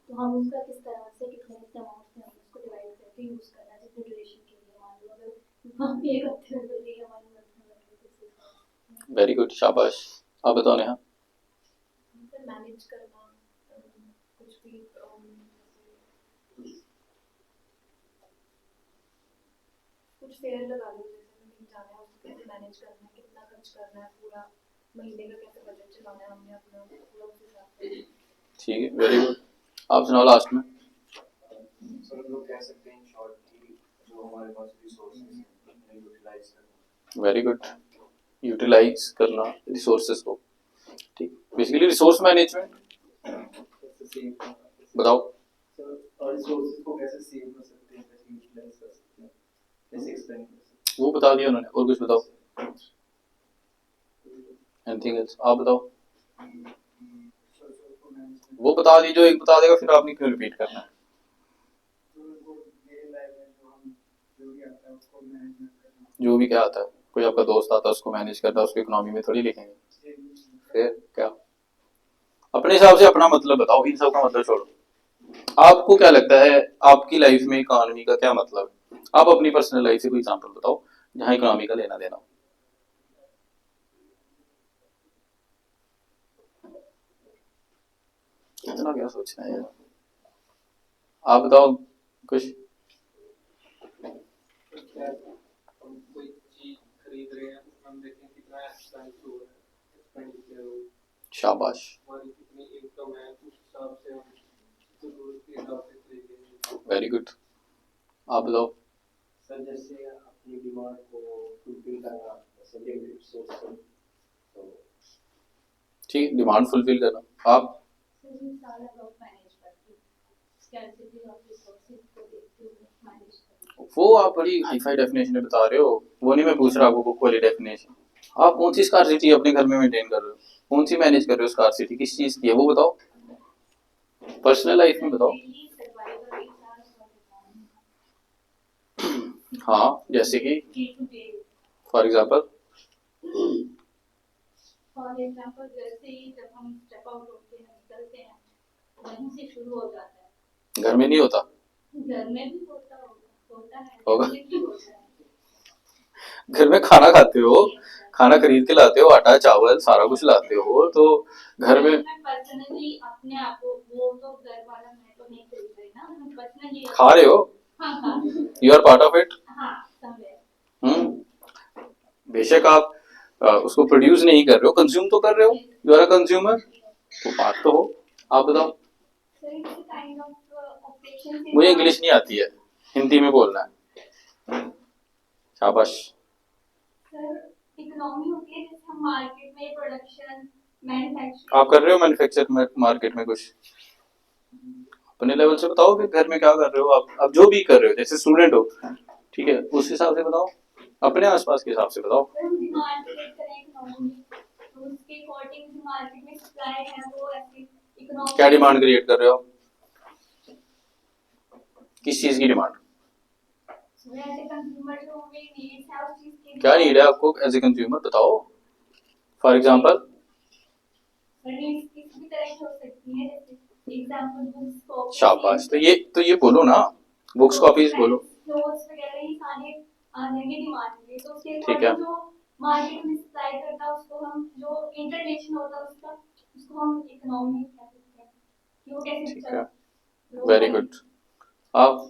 तो हम उसका किस तरह से कितने कितने अमाउंट में हम उसको डिवाइड करके यूज करना है जितने ड्यूरेशन के लिए, मान लो अगर हम एक हफ्ते में कर रही हमारी मदद। वेरी गुड, शाबाश। आप बताओ नेहा। मैनेज करना कुछ भी, कुछ फेयर लगा लो, जैसे हमें कहीं जाना है उसको कैसे मैनेज करना है, कितना खर्च करना है, पूरा महीने का कैसे बजट चलाना है हमने अपना, पूरा उस हिसाब से, ठीक है, वेरी गुड। आप सुनाओ लास्ट में। सर लोग कह सकते हैं शॉर्ट की जो हमारे पास रिसोर्सेज हैं यूटिलाइज करना, वेरी गुड, यूटिलाइज करना रिसोर्सेज को, ठीक, बेसिकली रिसोर्स मैनेजमेंट। बताओ सर, रिसोर्सेज को कैसे सेव कर सकते हैं, कैसे यूटिलाइज कर सकते हैं, कैसे एक्सपेंड कर सकते हैं, वो बता दिया उन्होंने, और कुछ बताओ, एनीथिंग एल्स आप बताओ। वो बता दी, जो एक बता देगा फिर आपने क्यों रिपीट करना है। जो भी क्या आता है, कोई आपका दोस्त आता है उसको मैनेज करना, उसको इकोनॉमी में थोड़ी लिखेंगे, फिर क्या, अपने हिसाब से अपना मतलब बताओ, इन सब का मतलब छोड़ो। आपको क्या लगता है आपकी लाइफ में इकोनॉमी का क्या मतलब है, आप अपनी पर्सनल लाइफ से कोई एग्जांपल बताओ जहां इकोनॉमी का लेना देना हो। इतना क्या सोचना है यार, आप बताओ कुछ। कोई चीज खरीद रहे हैं हम देखें कितना एक्सपेंसिव हो रहा है, शाबाश, हमारी कितनी इनकम है उस हिसाब से हम जरूरत के हिसाब से खरीदेंगे, वेरी गुड। आप बताओ। सर जैसे अपनी डिमांड को फुलफिल करना, जैसे ठीक, डिमांड फुलफिल करना। आप वो आप बड़ी हाई फाई डेफिनेशन में बता रहे हो, वो नहीं मैं पूछ रहा आपको बुक वाली डेफिनेशन। आप कौन सी स्कार्सिटी अपने घर में मेंटेन कर रहे हो, कौन सी मैनेज कर रहे हो स्कार्सिटी, किस चीज की है वो बताओ, पर्सनल लाइफ में बताओ। हाँ जैसे कि फॉर एग्जाम्पल जैसे ही जब हम स्टेप आउट होते हैं निकलते हैं वहीं से शुरू हो जाता है। घर में नहीं होता, घर में भी होता है होगा। घर में भी होता है। घर में खाना खाते हो, खाना खरीद के लाते हो, आटा चावल सारा कुछ लाते हो, तो घर में पर्सनली अपने आप को वो तो घर वाला मैं तो नहीं खरीद रही ना, हम पर्सनली खा रहे हो, हाँ you are part of it. हाँ समझे। बेशक आप उसको प्रोड्यूस नहीं कर रहे हो, कंज्यूम तो कर रहे हो, यू आर अ कंज्यूमर, तो पार्ट तो हो। आप बताओ। मुझे इंग्लिश नहीं आती है, हिंदी में बोलना है। शाबाश। सर इकोनॉमी होती है जैसे हम मार्केट में प्रोडक्शन मैन्युफैक्चरिंग। आप कर रहे हो मैन्युफैक्चर मार्केट में कुछ, अपने लेवल से बताओ, फिर घर में क्या कर रहे हो आप जो भी कर रहे हो, जैसे स्टूडेंट हो, ठीक है, उस हिसाब से बताओ, अपने आसपास के हिसाब से बताओ। क्या डिमांड क्रिएट कर रहे हो, किस चीज की डिमांड, क्या नीड है आपको एज ए कंज्यूमर बताओ। फॉर एग्जाम्पल शाबाश, तो ये बोलो ना, बुक्स कॉपीज बोलो, ठीक है। मार्केट में सप्लाई करता है उसको हम जो इंटरनेशनल होता है उसको हम इकोनॉमी कहते हैं कि वो कैसे ठीक है, वेरी गुड। आप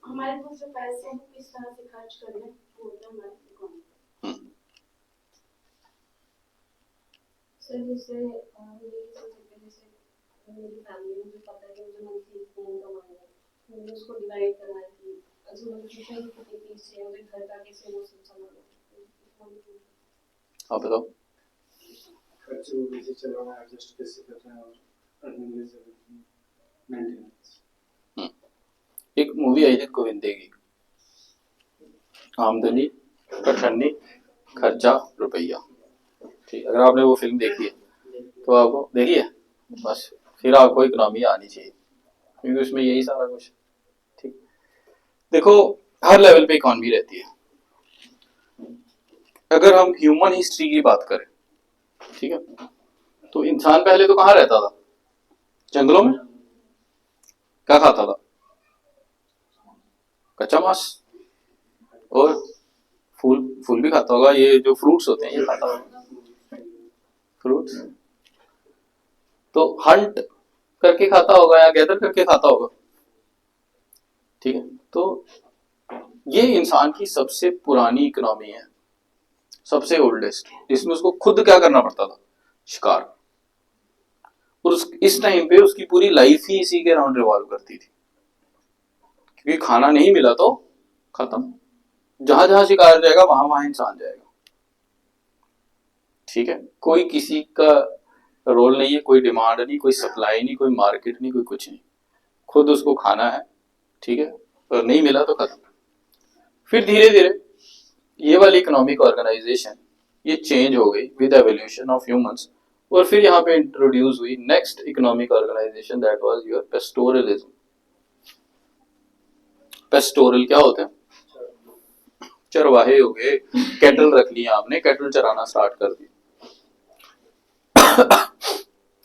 हमारे पास जो पैसे हैं किस तरह से खर्च करने वो होता है हमारी इकोनॉमी। सर जैसे ये सोच सकते हैं जैसे मेरी फैमिली में मुझे पता है कि मुझे मंथली इतना इनकम आएगा, मैंने उसको डिवाइड करना है कि जो मुझे ट्यूशन की फीस है मुझे घर का कैसे वो सब संभालना है। आप बताओ। खर्चे को कैसे चलाना, एडजस्ट कैसे करना है, और अर्निंग मेंटेनेंस। एक मूवी आई थी गोविंदे की, आमदनी कठन्नी खर्चा रुपया, ठीक, अगर आपने वो फिल्म देखी है तो आपको देखी है, बस फिर आपको इकोनॉमी आनी चाहिए, क्योंकि उसमें यही सारा कुछ, ठीक। देखो हर लेवल पे इकोनॉमी रहती है। अगर हम ह्यूमन हिस्ट्री की बात करें, ठीक है, तो इंसान पहले तो कहाँ रहता था, जंगलों में, क्या खाता था, कच्चा मांस, और फूल फूल भी खाता होगा, ये जो फ्रूट्स होते हैं ये खाता होगा, फ्रूट्स तो हंट करके खाता होगा या गैदर करके खाता होगा, ठीक है। तो ये इंसान की सबसे पुरानी इकोनॉमी है, सबसे ओल्डेस्ट, जिसमें उसको खुद क्या करना पड़ता था, शिकार, और इस टाइम पे उसकी पूरी लाइफ ही इसी के अराउंड रिवॉल्व करती थी, क्योंकि खाना नहीं मिला तो खत्म, जहां जहां शिकार जाएगा वहां वहां इंसान जाएगा, ठीक है। कोई किसी का रोल नहीं है, कोई डिमांड नहीं, कोई सप्लाई नहीं, कोई मार्केट नहीं, कोई कुछ नहीं, खुद उसको खाना है, ठीक है, और नहीं मिला तो खत्म। फिर धीरे धीरे ये वाली इकोनॉमिक ऑर्गेनाइजेशन ये चेंज हो गई विद एवोल्यूशन ऑफ ह्यूमंस, और फिर यहाँ पे इंट्रोड्यूस हुई next economic organisation, that was your pastoralism. Pastoral क्या होते हैं, चरवाहे हो गए, कैटल रख लिया आपने, कैटल चराना स्टार्ट कर दी,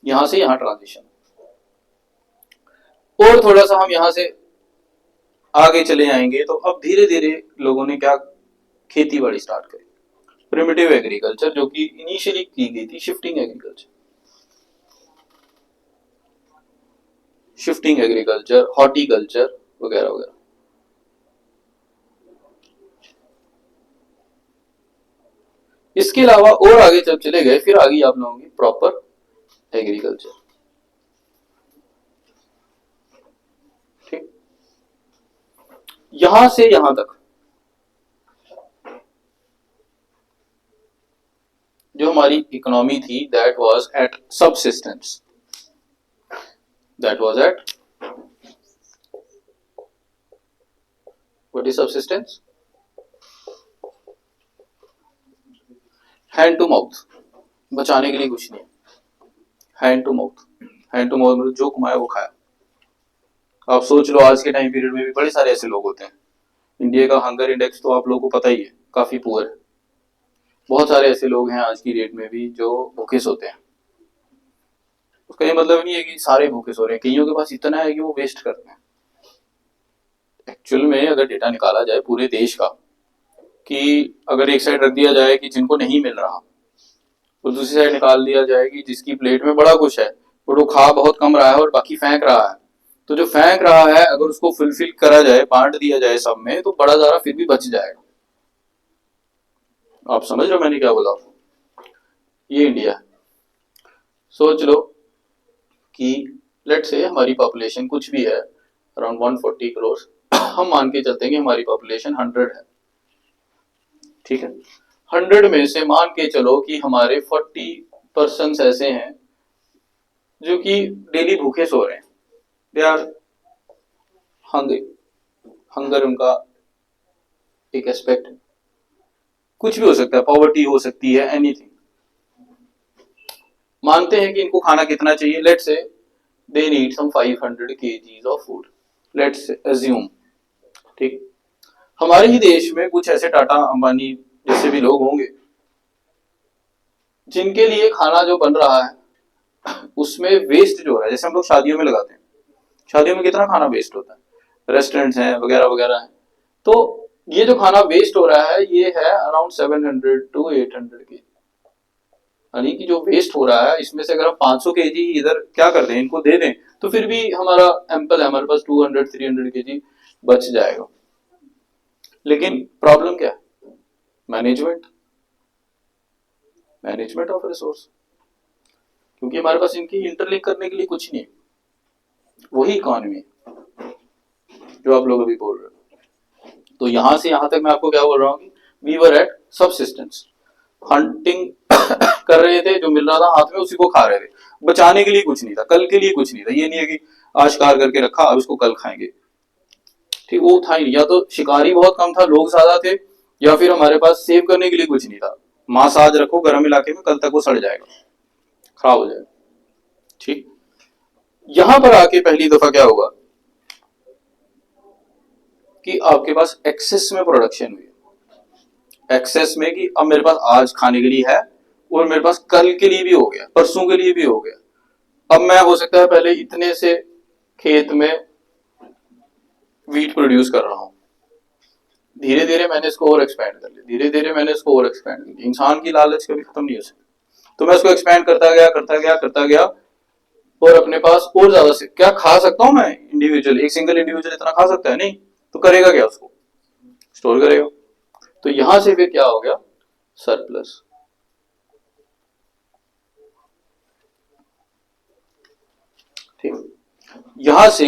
यहां से यहां ट्रांजिशन, और थोड़ा सा हम यहां से आगे चले आएंगे तो अब धीरे धीरे लोगों ने क्या, खेती बाड़ी स्टार्ट करी, प्रिमिटिव एग्रीकल्चर, जो कि इनिशियली की गई थी shifting agriculture, shifting agriculture, horticulture वगैरह वगैरह। इसके अलावा और आगे जब चले गए फिर आ गई आप लोगों की प्रॉपर एग्रीकल्चर, ठीक, यहां से यहां तक जो हमारी इकोनॉमी थी that was at subsistence, that was at what is subsistence? Hand to mouth, बचाने के लिए कुछ नहीं, hand to mouth, hand to mouth मतलब जो कमाया वो खाया। आप सोच लो आज के टाइम पीरियड में भी बड़े सारे ऐसे लोग होते हैं। इंडिया का हंगर इंडेक्स तो आप लोगों को पता ही है, काफी पुअर है। बहुत सारे ऐसे लोग हैं आज की डेट में भी जो भूखे सोते हैं। उसका ये मतलब नहीं है कि सारे भूखे सो रहे हैं, कईयों के पास इतना है कि वो वेस्ट करते हैं। एक्चुअल में अगर डेटा निकाला जाए पूरे देश का, कि अगर एक साइड रख दिया जाए कि जिनको नहीं मिल रहा, और दूसरी साइड निकाल दिया जाए कि जिसकी प्लेट में बड़ा कुछ है और वो खा बहुत कम रहा है और बाकी फेंक रहा है, तो जो फेंक रहा है अगर उसको फुलफिल करा जाए, बांट दिया जाए सब में, तो बड़ा सारा फिर भी बच जाएगा। आप समझ रहे हो मैंने क्या बोला? ये इंडिया है। सोच लो कि लेट से हमारी पॉपुलेशन कुछ भी है अराउंड 140 करोड़, हम मान के चलते हैं कि हमारी पॉपुलेशन 100 है, ठीक है। 100 में से मान के चलो कि हमारे 40% ऐसे हैं जो कि डेली भूखे सो रहे हैं, दे आर हंग्री, हंगर उनका एक एस्पेक्ट है। कुछ भी हो सकता है, पॉवर्टी हो सकती है, एनीथिंग। मानते हैं कि इनको खाना कितना चाहिए, let's say they need some 500 kgs of food, let's assume, ठीक। हमारे ही देश में कुछ ऐसे टाटा अंबानी जैसे भी लोग होंगे जिनके लिए खाना जो बन रहा है उसमें वेस्ट जो हो रहा है, जैसे हम लोग शादियों में लगाते हैं, शादियों में कितना खाना वेस्ट होता है, रेस्टोरेंट्स हैं वगैरह वगैरह हैं, तो ये जो खाना वेस्ट हो रहा है ये है अराउंड 700 to 800 kg, यानी कि जो वेस्ट हो रहा है इसमें से अगर हम 500 kg इधर क्या कर दें, इनको दे दें, तो फिर भी हमारा एम्पल है, हमारे पास 200-300 kg बच जाएगा। लेकिन प्रॉब्लम क्या है? मैनेजमेंट, मैनेजमेंट ऑफ रिसोर्स, क्योंकि हमारे पास इनकी इंटरलिंक करने के लिए कुछ नहीं है। वही इकॉनमी है जो आप लोग अभी बोल रहे हो। तो यहां से यहां तक मैं आपको क्या बोल रहा हूँ कि we were at subsistence, hunting कर रहे थे, जो मिल रहा था हाथ में उसी को खा रहे थे, बचाने के लिए कुछ नहीं था, कल के लिए कुछ नहीं था। ये नहीं है कि आज शिकार करके रखा अब इसको कल खाएंगे, ठीक, वो था ही नहीं। या तो शिकारी बहुत कम था, लोग ज्यादा थे, या फिर हमारे पास सेव करने के लिए कुछ नहीं था। मांस आज रखो गर्म इलाके में, कल तक वो सड़ जाएगा, खराब हो जाएगा, ठीक। यहां पर आके पहली दफा क्या हुआ कि आपके पास एक्सेस में प्रोडक्शन हुई, एक्सेस में, कि अब मेरे पास आज खाने के लिए है और मेरे पास कल के लिए भी हो गया, परसों के लिए भी हो गया। अब मैं हो सकता है पहले इतने से खेत में वीट प्रोड्यूस कर रहा हूं, धीरे धीरे मैंने इसको और एक्सपैंड कर लिया, धीरे धीरे मैंने इसको और एक्सपैंड कर लिया। इंसान की लालच कभी खत्म नहीं हो सकती, तो मैं इसको एक्सपैंड करता गया करता गया करता गया, और अपने पास और ज्यादा से क्या खा सकता हूं मैं इंडिविजुअल, एक सिंगल इंडिविजुअल इतना खा सकता है नहीं, तो करेगा क्या, उसको स्टोर करेगा। तो यहां से फिर क्या हो गया, सरप्लस। ठीक, यहां से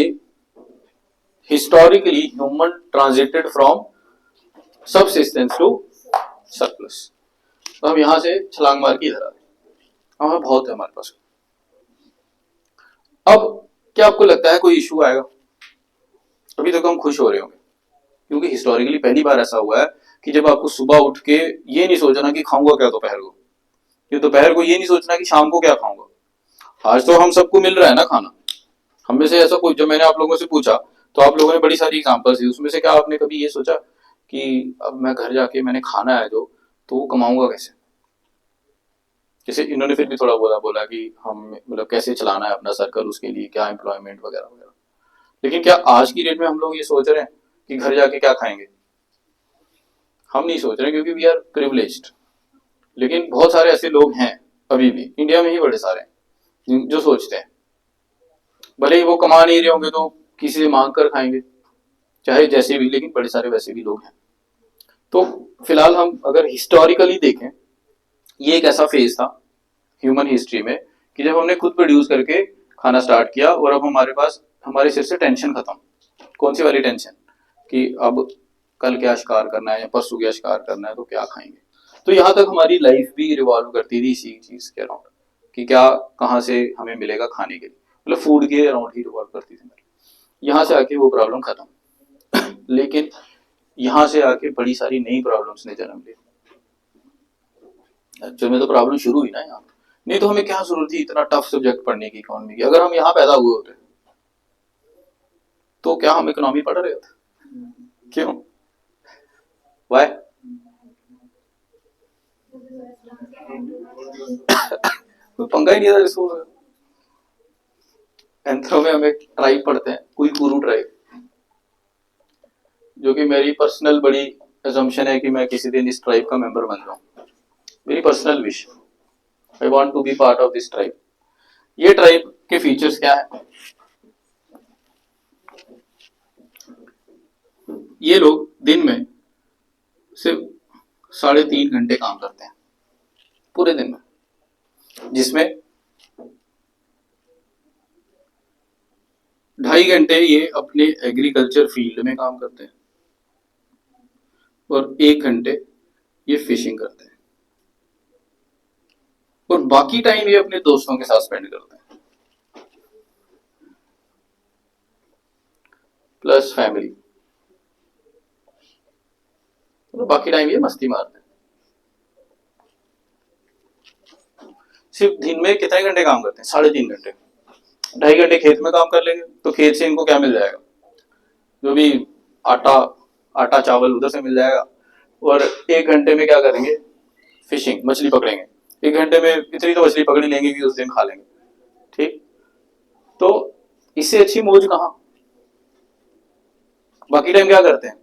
historically human transited from subsistence to surplus. तो हम यहां से छलांग मार के इधर आ गए, हमें बहुत है हमारे पास। अब क्या आपको लगता है कोई इशू आएगा? अभी तक तो हम खुश हो रहे होंगे, क्योंकि हिस्टोरिकली पहली बार ऐसा हुआ है कि जब आपको सुबह उठ के ये नहीं सोचना कि खाऊंगा क्या दोपहर को, कि दोपहर को ये नहीं सोचना कि शाम को क्या खाऊंगा। आज तो हम सबको मिल रहा है ना खाना, हम में से ऐसा कोई, जब मैंने आप लोगों से पूछा तो आप लोगों ने बड़ी सारी एग्जांपल्स दी, उसमें से क्या आपने कभी ये सोचा कि अब मैं घर जाके मैंने खाना है जो, तो वो कमाऊंगा कैसे? जैसे इन्होंने फिर भी थोड़ा बोला कि हम मतलब कैसे चलाना है अपना सर्कल, उसके लिए क्या एम्प्लॉयमेंट वगैरह वगैरह। लेकिन क्या आज की डेट में हम लोग ये सोच रहे हैं कि घर जाके क्या खाएंगे? हम नहीं सोच रहे, क्योंकि वी आर प्रिविलेज्ड। लेकिन बहुत सारे ऐसे लोग हैं अभी भी इंडिया में ही, बड़े सारे हैं जो सोचते हैं भले ही वो कमा नहीं रहे होंगे तो किसी से मांग कर खाएंगे, चाहे जैसे भी, लेकिन बड़े सारे वैसे भी लोग हैं। तो फिलहाल हम अगर हिस्टोरिकली देखें, ये एक ऐसा फेज था ह्यूमन हिस्ट्री में कि जब हमने खुद प्रोड्यूस करके खाना स्टार्ट किया, और अब हमारे पास, हमारे सिर से टेंशन खत्म। कौन सी वाली टेंशन? कि अब कल क्या शिकार करना है या परसों क्या शिकार करना है, तो क्या खाएंगे। तो यहाँ तक हमारी लाइफ भी रिवॉल्व करती थी इसी चीज के अराउंड कि क्या कहाँ से हमें मिलेगा खाने के लिए, मतलब फूड के अराउंड ही रिवॉल्व करती थी। यहाँ से आके वो प्रॉब्लम खत्म। लेकिन यहाँ से आके बड़ी सारी नई प्रॉब्लम्स ने जन्म ली। एक्चुअल में तो प्रॉब्लम शुरू हुई ना यहाँ, नहीं तो हमें क्या जरूरत थी इतना टफ सब्जेक्ट पढ़ने की इकोनॉमी की। अगर हम यहाँ पैदा हुए होते तो क्या हम इकोनॉमी पढ़ रहे होते? क्यों? वाई? कोई पंगा ही नहीं था रिसोर्स। एंथ्रो में हम एक ट्राइब पढ़ते हैं, कुईकुरु ट्राइब, जो कि मेरी पर्सनल बड़ी असम्पशन है कि मैं किसी दिन इस ट्राइब का मेंबर बन जाऊं। मेरी personal wish, I want to be part of this tribe. ये ट्राइब के फीचर्स क्या है? ये लोग दिन में सिर्फ 3.5 घंटे काम करते हैं पूरे दिन में, जिसमें 2.5 घंटे ये अपने एग्रीकल्चर फील्ड में काम करते हैं और 1 घंटे ये फिशिंग करते हैं, और बाकी टाइम ये अपने दोस्तों के साथ स्पेंड करते हैं प्लस फैमिली। तो बाकी टाइम ये मस्ती मारते हैं। सिर्फ दिन में कितने घंटे काम करते हैं? 3.5 घंटे। 2.5 घंटे खेत में काम कर लेंगे तो खेत से इनको क्या मिल जाएगा? जो भी आटा चावल उधर से मिल जाएगा। और 1 घंटे में क्या करेंगे? फिशिंग, मछली पकड़ेंगे। 1 घंटे में इतनी तो मछली पकड़ लेंगे कि उस दिन खा लेंगे। ठीक, तो इससे अच्छी मौज कहां? बाकी टाइम क्या करते हैं?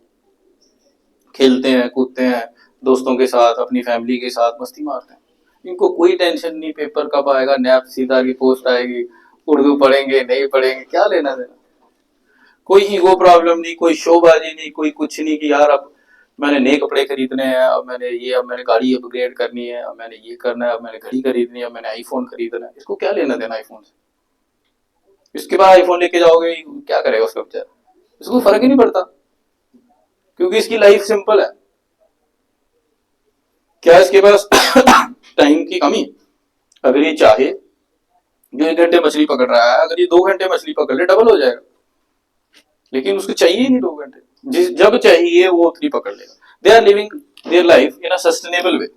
खेलते हैं, कूदते हैं, दोस्तों के साथ, अपनी फैमिली के साथ मस्ती मारते हैं। इनको कोई टेंशन नहीं पेपर कब आएगा, नैप सीधा की पोस्ट आएगी, उर्दू पढ़ेंगे नहीं पढ़ेंगे, क्या लेना देना। कोई ईगो प्रॉब्लम नहीं, कोई शोबाजी नहीं, कोई कुछ नहीं कि यार अब मैंने नए कपड़े खरीदने हैं, अब मैंने गाड़ी अपग्रेड करनी है, अब मैंने ये करना है, अब मैंने घड़ी खरीदनी है, अब मैंने आईफोन खरीदना है। इसको क्या लेना देना आईफोन से? इसके बाद आईफोन लेके जाओगे, क्या करेगा उसका बेचारा? इसको फर्क ही नहीं पड़ता, क्योंकि इसकी लाइफ सिंपल है। क्या इसके पास टाइम की कमी? अगर ये चाहे, जो 1 घंटे मछली पकड़ रहा है, अगर ये 2 घंटे मछली पकड़ ले, डबल हो जाएगा। लेकिन उसको चाहिए ही नहीं 2 घंटे, जब चाहिए वो उतनी पकड़ लेगा। They are living their life in a sustainable way.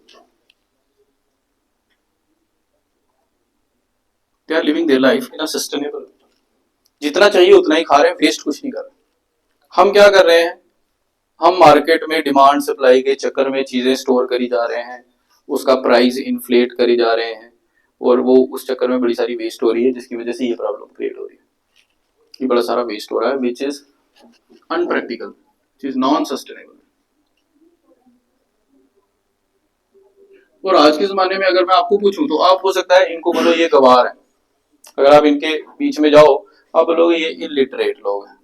They are living their life in a sustainable way. जितना चाहिए उतना ही खा रहे हैं, वेस्ट कुछ नहीं कर रहे। हम क्या कर रहे हैं? हम मार्केट में डिमांड सप्लाई के चक्कर में चीजें स्टोर करी जा रहे हैं, उसका प्राइस इन्फ्लेट करी जा रहे हैं, और वो उस चक्कर में बड़ी सारी वेस्ट हो रही है, जिसकी वजह से ये प्रॉब्लम क्रिएट हो रही है कि बड़ा सारा वेस्ट हो रहा है, which is unpractical, which is non sustainable. और आज के जमाने में अगर मैं आपको पूछूं तो आप हो सकता है इनको बोलो ये गवार है। अगर आप इनके बीच में जाओ, आप बोलोगे ये इलिटरेट लोग हैं,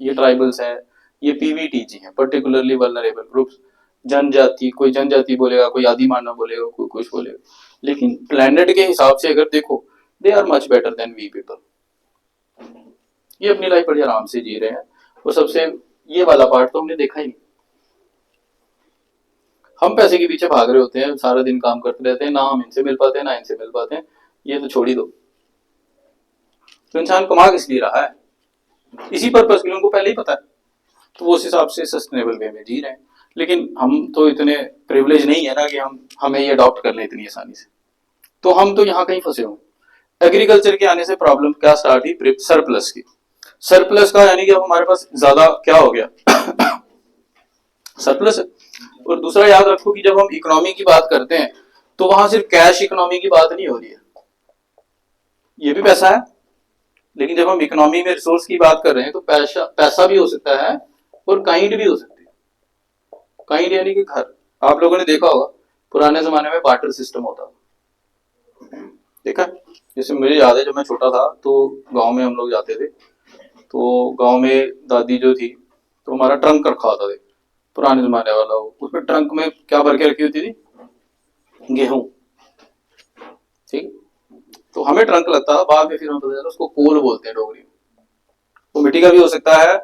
ये ट्राइबल्स हैं, ये पीवीटीजी हैं, पर्टिकुलरली वल्नरेबल ग्रुप्स, जनजाति। कोई जनजाति बोलेगा, कोई आदि मानव बोलेगा, कोई कुछ बोलेगा। लेकिन प्लैनेट के हिसाब से अगर देखो, they are much better than we people. ये अपनी लाइफ बड़ी आराम से जी रहे हैं। और सबसे ये वाला पार्ट तो हमने देखा ही नहीं। हम पैसे के पीछे भाग रहे होते हैं, सारा दिन काम करते रहते हैं, ना हम इनसे मिल पाते हैं, ना इनसे मिल पाते हैं। ये तो छोड़ ही दो। तो इंसान कमा किस लिए रहा है? इसी पर्पस के लिए, उनको पहले ही पता है, तो वो उस हिसाब से सस्टेनेबल वे में जी रहे हैं। लेकिन हम तो इतने प्रिविलेज नहीं है ना कि हमें ये अडॉप्ट कर लें इतनी आसानी से। तो हम तो यहाँ कहीं फंसे हुए। एग्रीकल्चर के आने से प्रॉब्लम क्या स्टार्ट हुई? सरप्लस की। सरप्लस का यानी कि अब हमारे पास ज्यादा क्या हो गया? सरप्लस है। और दूसरा याद रखो कि जब हम इकोनॉमी की बात करते हैं तो वहां सिर्फ कैश इकोनॉमी की बात नहीं हो रही है, ये भी पैसा है। लेकिन जब हम इकोनॉमी में रिसोर्स की बात कर रहे हैं तो पैसा भी हो सकता है और काइंड भी हो सकती है। काइंड यानी कि घर। आप लोगों ने देखा होगा पुराने जमाने में बार्टर सिस्टम होता था, देखा? जैसे मुझे याद है जब मैं छोटा था तो गांव में हम लोग जाते थे, तो गांव में दादी जो थी तो हमारा ट्रंक रखा होता था पुराने जमाने वाला। उसमें ट्रंक में क्या भर के रखी होती थी? गेहूं। ठीक, तो हमें ट्रंक लगता था, बाद में फिर हमें पता चला उसको कोल बोलते हैं डोगरी में। वो मिट्टी का भी हो सकता है,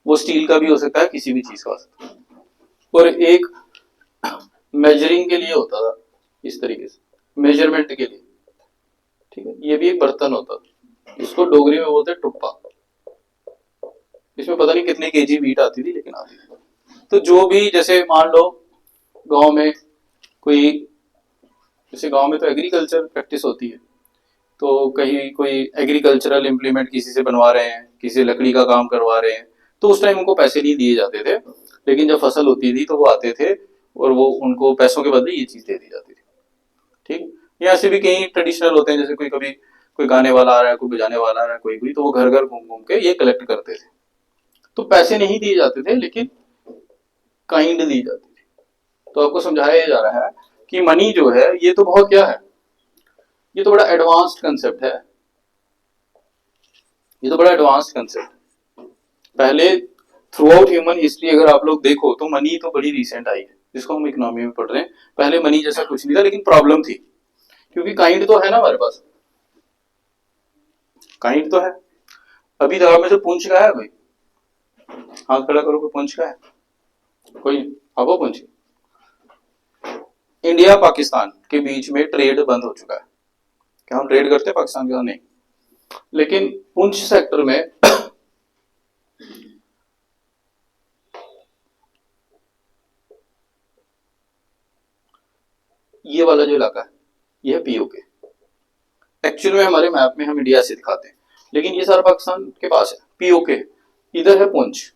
वो स्टील का भी हो सकता है, किसी भी चीज का हो सकता है। और एक मेजरिंग के लिए होता था, इस तरीके से मेजरमेंट के लिए, ठीक है। ये भी एक बर्तन होता था, इसको डोगरी में बोलते टुप्पा। इसमें पता नहीं कितने केजी वीट आती थी, लेकिन आती थी। तो जो भी, जैसे मान लो गांव में कोई, जैसे गांव में तो एग्रीकल्चर प्रैक्टिस होती है, तो कहीं कोई एग्रीकल्चरल इम्प्लीमेंट किसी से बनवा रहे हैं, किसी से लकड़ी का काम करवा रहे हैं, तो उस टाइम उनको पैसे नहीं दिए जाते थे, लेकिन जब फसल होती थी तो वो आते थे और वो उनको पैसों के बदले ये चीज दे दी जाती थी, ठीक। यहाँ से भी कई ट्रेडिशनल होते हैं, जैसे कोई कभी कोई गाने वाला आ रहा है, कोई बजाने वाला आ रहा है, कोई कोई, तो वो घर घर घूम घूम के ये कलेक्ट करते थे। तो पैसे नहीं दिए जाते थे, लेकिन काइंड दी जाती थी। तो आपको समझाया जा रहा है कि मनी जो है ये तो बहुत क्या है, ये तो बड़ा एडवांस्ड कंसेप्ट है, ये तो बड़ा एडवांस्ड कंसेप्ट है। पहले थ्रू आउट ह्यूमन हिस्ट्री अगर आप लोग देखो तो मनी तो बड़ी रिसेंट आई है, जिसको हम इकोनॉमी में पढ़ रहे हैं। पहले मनी जैसा कुछ नहीं था, लेकिन प्रॉब्लम थी, क्योंकि काइंड तो है ना हमारे पास, काइंड तो है। अभी तक आप में से पूंछ का है भाई, हाथ खड़ा करो, कोई पूंछ का है? कोई आपको पूंछ? इंडिया पाकिस्तान के बीच में ट्रेड बंद हो चुका है। क्या हम ट्रेड करते हैं पाकिस्तान के साथ? नहीं। लेकिन पुंछ सेक्टर में ये वाला जो इलाका है, ये है पीओके। एक्चुअल में हमारे मैप में हम इंडिया से दिखाते हैं, लेकिन ये सारा पाकिस्तान के पास है। पीओके इधर है पुंछ।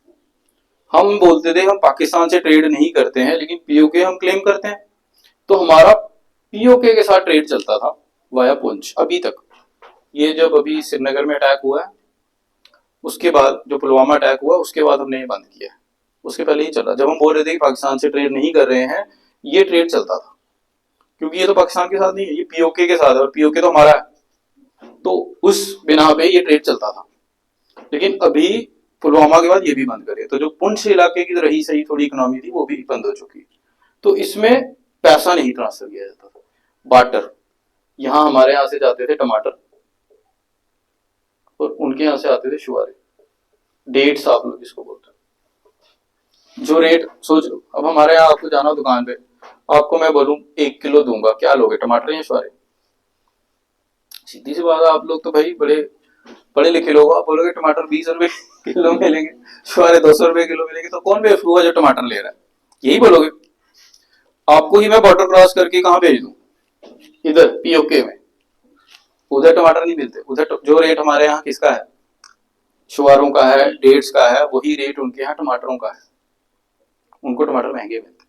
हम बोलते थे हम पाकिस्तान से ट्रेड नहीं करते हैं, लेकिन पीओके हम क्लेम करते हैं। तो हमारा पीओके के साथ ट्रेड चलता था वाया पुंछ अभी तक। ये जब अभी श्रीनगर में अटैक हुआ है, उसके बाद जो पुलवामा अटैक हुआ, उसके बाद हमने ये बंद किया। उसके पहले ही चला, जब हम बोल रहे थे कि पाकिस्तान से ट्रेड नहीं कर रहे हैं, ये ट्रेड चलता था, क्योंकि ये तो पाकिस्तान के साथ नहीं है, ये पीओके के साथ है, और पीओके तो हमारा है। तो उस बिना पे ये ट्रेड चलता था। लेकिन अभी पुलवामा के बाद ये भी बंद करे, तो जो पुंछ इलाके की रही सही थोड़ी इकोनॉमी थी, वो भी बंद हो चुकी। तो इसमें पैसा नहीं ट्रांसफर किया जाता था, बार्टर। यहाँ हमारे यहाँ से जाते थे टमाटर, और उनके यहाँ से आते थे शुआरे, डेट्स आप लोग इसको बोलते हैं। जो रेट सोच लो, अब हमारे यहाँ आपको जाना दुकान पे, आपको मैं बोलूं 1 किलो दूंगा, क्या लोगे, टमाटर या शुआरे? सीधी सी बात है, आप लोग तो भाई बड़े पढ़े लिखे लोग, आप बोलोगे टमाटर 20 रुपए किलो मिलेंगे, शुआरे 200 रुपए किलो मिलेंगे, तो कौन बेवकूफ है जो टमाटर ले रहा है? यही बोलोगे। आपको ही मैं बॉर्डर क्रॉस करके कहाँ भेज दूं? इधर पीओके में। उधर टमाटर नहीं मिलते, उधर जो रेट हमारे यहाँ किसका है, शुआरों का है, डेट्स का है, वही रेट उनके यहाँ टमाटरों का है। उनको टमाटर महंगे मिलते।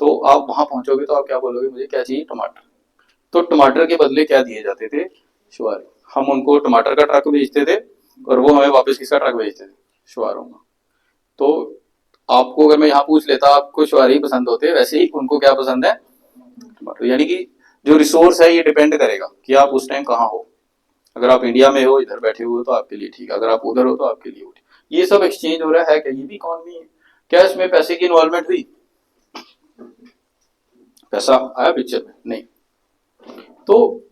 तो आप वहां पहुंचोगे तो आप क्या बोलोगे, मुझे क्या चाहिए, टमाटर। तो टमाटर के बदले क्या दिए जाते थे, शुआरे। हम उनको टमाटर का ट्रक भेजते थे, और वो हमें वापस किसका ट्रक भेजते थे, शुआरों का। तो आपको अगर मैं यहाँ पूछ लेता, आपको शुआरे ही पसंद होते, वैसे ही उनको क्या पसंद है, टमाटर। यानी कि जो रिसोर्स है ये डिपेंड करेगा कि आप उस टाइम कहाँ हो। अगर आप इंडिया में हो, इधर बैठे हुए हो, तो आपके लिए ठीक है, अगर आप उधर हो तो आपके लिए ठीक। ये सब एक्सचेंज हो रहा है, क्या ये भी इकोनॉमी है? क्या इसमें पैसे की इन्वॉल्वमेंट हुई? पैसा आया पिक्चर में? नहीं। तो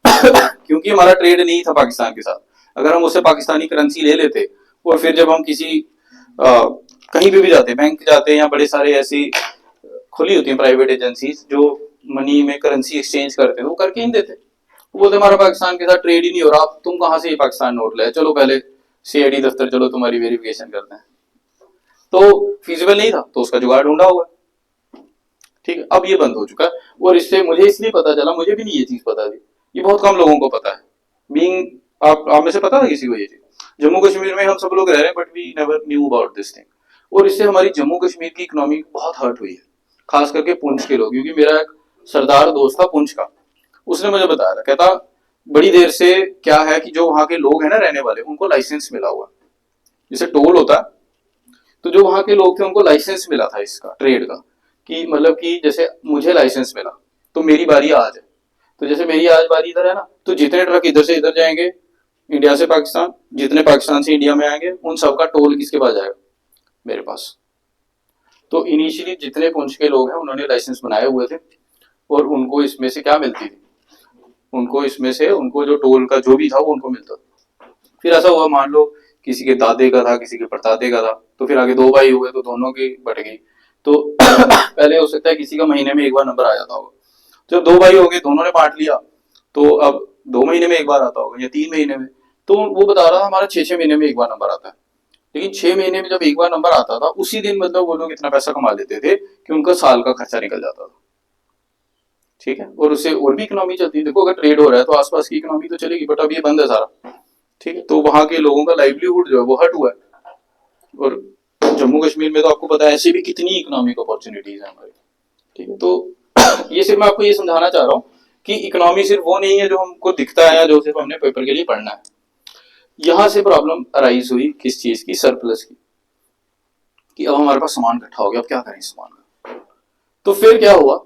क्योंकि हमारा ट्रेड नहीं था पाकिस्तान के साथ, अगर हम उससे पाकिस्तानी करेंसी ले लेते, और फिर जब हम किसी कहीं पे भी जाते, बैंक जाते हैं, या बड़े सारे ऐसी खुली होती हैं प्राइवेट एजेंसीज जो मनी में करेंसी एक्सचेंज करते हैं, वो करके ही देते। वो बोलते हमारा पाकिस्तान के साथ ट्रेड ही नहीं हो रहा, आप तुम कहाँ से ये पाकिस्तान नोट लाए, चलो पहले सीआईडी दफ्तर चलो, तुम्हारी वेरिफिकेशन करते हैं। तो फिजिबल नहीं था, तो उसका जुगाड़ ढूंढा हुआ। ठीक है, अब ये बंद हो चुका है। और इससे मुझे इसलिए पता चला, मुझे भी नहीं ये चीज पता थी, ये बहुत कम लोगों को पता है। बीइंग आप में से पता था किसी को ये चीज? जम्मू कश्मीर में हम सब लोग रह रहे हैं, but we never knew about this thing. और इससे हमारी जम्मू कश्मीर की इकोनॉमी बहुत हर्ट हुई है, खास करके पुंछ के लोग। क्योंकि मेरा एक सरदार दोस्त था पुंछ का, उसने मुझे बताया था, कहता बड़ी देर से क्या है कि जो वहां के लोग हैं ना रहने वाले, उनको लाइसेंस मिला हुआ, जैसे टोल होता है, तो जो वहां के लोग थे उनको लाइसेंस मिला था इसका, ट्रेड का। कि मतलब कि जैसे मुझे लाइसेंस मिला, तो मेरी बारी आज है, तो जैसे मेरी आज बारी इधर है ना, तो जितने ट्रक इधर से इधर जाएंगे, इंडिया से पाकिस्तान, जितने पाकिस्तान से इंडिया में आएंगे, उन सबका टोल किसके पास जाएगा, मेरे पास। तो इनिशियली जितने पुंछ के लोग हैं उन्होंने लाइसेंस बनाए हुए थे, और उनको इसमें से क्या मिलती थी, उनको इसमें से उनको जो टोल का जो भी था वो उनको मिलता था। फिर ऐसा हुआ, मान लो किसी के दादे का था, किसी के परदादे का था, तो फिर आगे 2 भाई हुए, तो दोनों की बट गई। तो पहले हो सकता है किसी का महीने में एक बार नंबर आ जाता होगा, जब दो भाई हो गए दोनों ने बांट लिया तो अब 2 महीने में एक बार आता होगा या 3 महीने में। तो वो बता रहा था हमारा 6-6 महीने में एक बार नंबर आता है, लेकिन 6 महीने में जब एक बार नंबर आता था उसी दिन मतलब वो लोग इतना पैसा कमा लेते थे कि उनका साल का खर्चा निकल जाता था। ठीक है, और उससे और भी इकोनॉमी चलती है। देखो अगर ट्रेड हो रहा है तो आसपास की इकोनॉमी तो चलेगी, बट अब ये बंद है सारा। ठीक है, तो वहां के लोगों का लाइवलीहुड जो है वो हट हुआ है। और जम्मू कश्मीर में तो आपको पता है ऐसी भी कितनी इकोनॉमिक अपॉर्चुनिटीज है हमारी। ठीक है, तो ये सिर्फ मैं आपको ये समझाना चाह रहा हूँ कि इकोनॉमी सिर्फ वो नहीं है जो हमको दिखता है या जो सिर्फ हमने पेपर के लिए पढ़ना है। यहां से प्रॉब्लम अराइज हुई किस चीज की, सरप्लस की, कि अब हमारे पास सामान इकट्ठा हो गया, अब क्या करें इस सामान का। तो फिर क्या हुआ,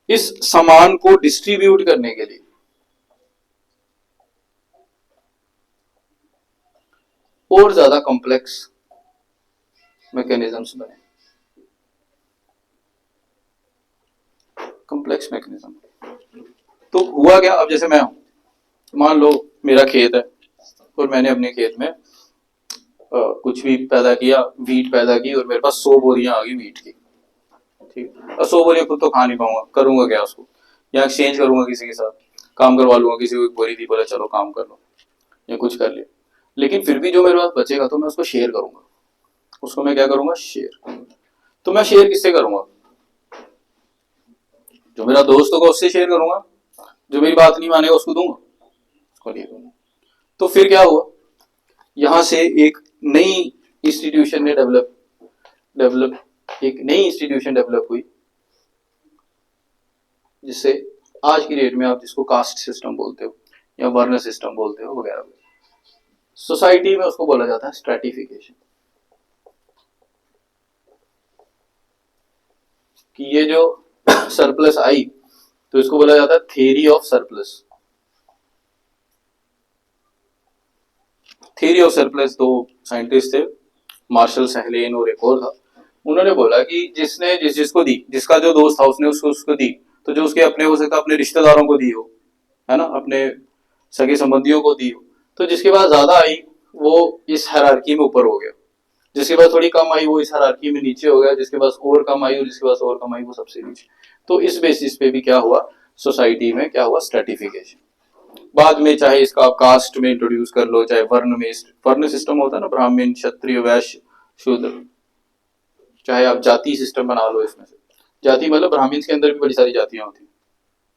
इस सामान को डिस्ट्रीब्यूट करने के लिए और ज्यादा कॉम्प्लेक्स मैकेनिज्म्स बने, कॉम्प्लेक्स मैकेनिज्म। तो हुआ क्या, अब जैसे मैं हूं, मान लो मेरा खेत है और मैंने अपने खेत में कुछ भी पैदा किया, वीट पैदा की, और मेरे पास 100 बोरियां आ गई वीट की। ठीक है, और 100 बोरियां खुद तो खा नहीं पाऊंगा, करूंगा क्या उसको, या एक्सचेंज करूंगा किसी के साथ, काम करवा लूंगा, किसी को एक बोरी दी, बोला चलो काम कर लो, या कुछ कर लिया। लेकिन फिर भी जो मेरे पास बचेगा तो मैं उसको शेयर करूंगा, उसको मैं क्या करूंगा, शेयर। तो मैं शेयर किससे करूंगा, जो मेरा दोस्त होगा उससे शेयर करूंगा, जो मेरी बात नहीं मानेगा उसको दूंगा, उसको नहीं दूंगा। तो फिर क्या हुआ, यहां से एक नई इंस्टीट्यूशन ने एक नई इंस्टीट्यूशन डेवलप हुई, जिससे आज की डेट में आप जिसको कास्ट सिस्टम बोलते हो या वर्ण सिस्टम बोलते हो वगैरह, सोसाइटी में उसको बोला जाता है स्ट्रैटिफिकेशन। कि ये जो सरप्लस आई तो इसको बोला जाता है theory of surplus. Theory of surplus दो साइंटिस्ट थे, मार्शल सहलेन और एक और था। उन्होंने बोला कि जिसने जिसको दी, जिसका जो दोस्त था उसने उसको दी, तो जो उसके अपने हो सकता अपने रिश्तेदारों को दी हो, है ना, अपने सगे संबंधियों को दी हो। तो जिसके पास ज्यादा आई वो इस हायरार्की में ऊपर हो गया, जिसके पास थोड़ी कम आई वो इस हायरार्की में नीचे हो गया, जिसके पास और कम आई और जिसके पास और कम आई वो सबसे नीचे। तो इस बेसिस पे भी क्या हुआ, सोसाइटी में क्या हुआ, स्ट्रैटिफिकेशन। बाद में चाहे इसका आप कास्ट में इंट्रोड्यूस कर लो, चाहे वर्ण में, वर्ण सिस्टम होता है ना, ब्राह्मण, क्षत्रिय, वैश्य, शूद्र, चाहे आप जाति सिस्टम बना लो। इसमें से जाति मतलब ब्राह्मण के अंदर भी बड़ी सारी जातियां होती हैं,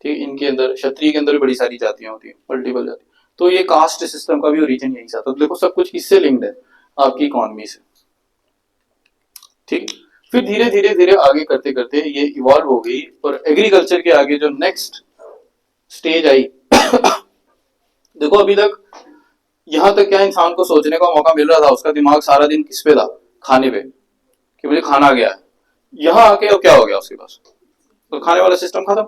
ठीक, इनके अंदर क्षत्रिय के अंदर भी बड़ी सारी जातियां होती हैं, मल्टीपल जाति। तो ये कास्ट सिस्टम का भी ओरिजिन यही था। तो देखो सब कुछ किससे लिंक्ड है, आपकी इकोनॉमी से। ठीक, फिर धीरे धीरे धीरे आगे करते करते ये इवॉल्व हो गई, और एग्रीकल्चर के आगे जो नेक्स्ट स्टेज आई देखो अभी तक यहां तक क्या इंसान को सोचने का मौका मिल रहा था, उसका दिमाग सारा दिन किस पे था, खाने पे, कि मुझे खाना गया है। यहां आके अब क्या हो गया उसके पास, तो खाने वाला सिस्टम खत्म।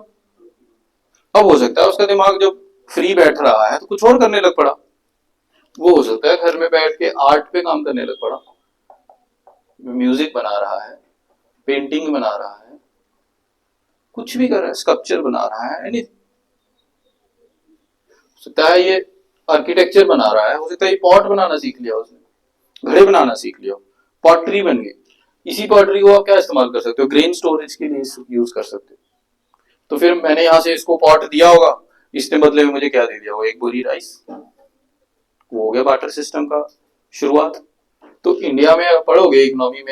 अब हो सकता है उसका दिमाग जब फ्री बैठ रहा है तो कुछ और करने लग पड़ा। वो हो सकता है घर में बैठ के आर्ट पे काम करने लग पड़ा, म्यूजिक बना रहा है, पेंटिंग बना रहा है, कुछ भी कर रहा है, स्कल्पचर बना रहा है, एनी सकता है ये आर्किटेक्चर बना रहा है, हो सकता है ये पॉट बनाना सीख लिया उसने, घड़े बनाना सीख लिया, पॉटरी बन गई। इसी पॉटरी को आप क्या इस्तेमाल कर सकते हो, ग्रेन स्टोरेज के लिए यूज कर सकते हो। तो फिर मैंने यहां से इसको पॉट दिया होगा, इसने बदले में मुझे क्या दे दिया होगा, एक बोरी राइस। वो हो गया बार्टर सिस्टम का शुरुआत। तो इंडिया में आप पढ़ोगे इकोनॉमी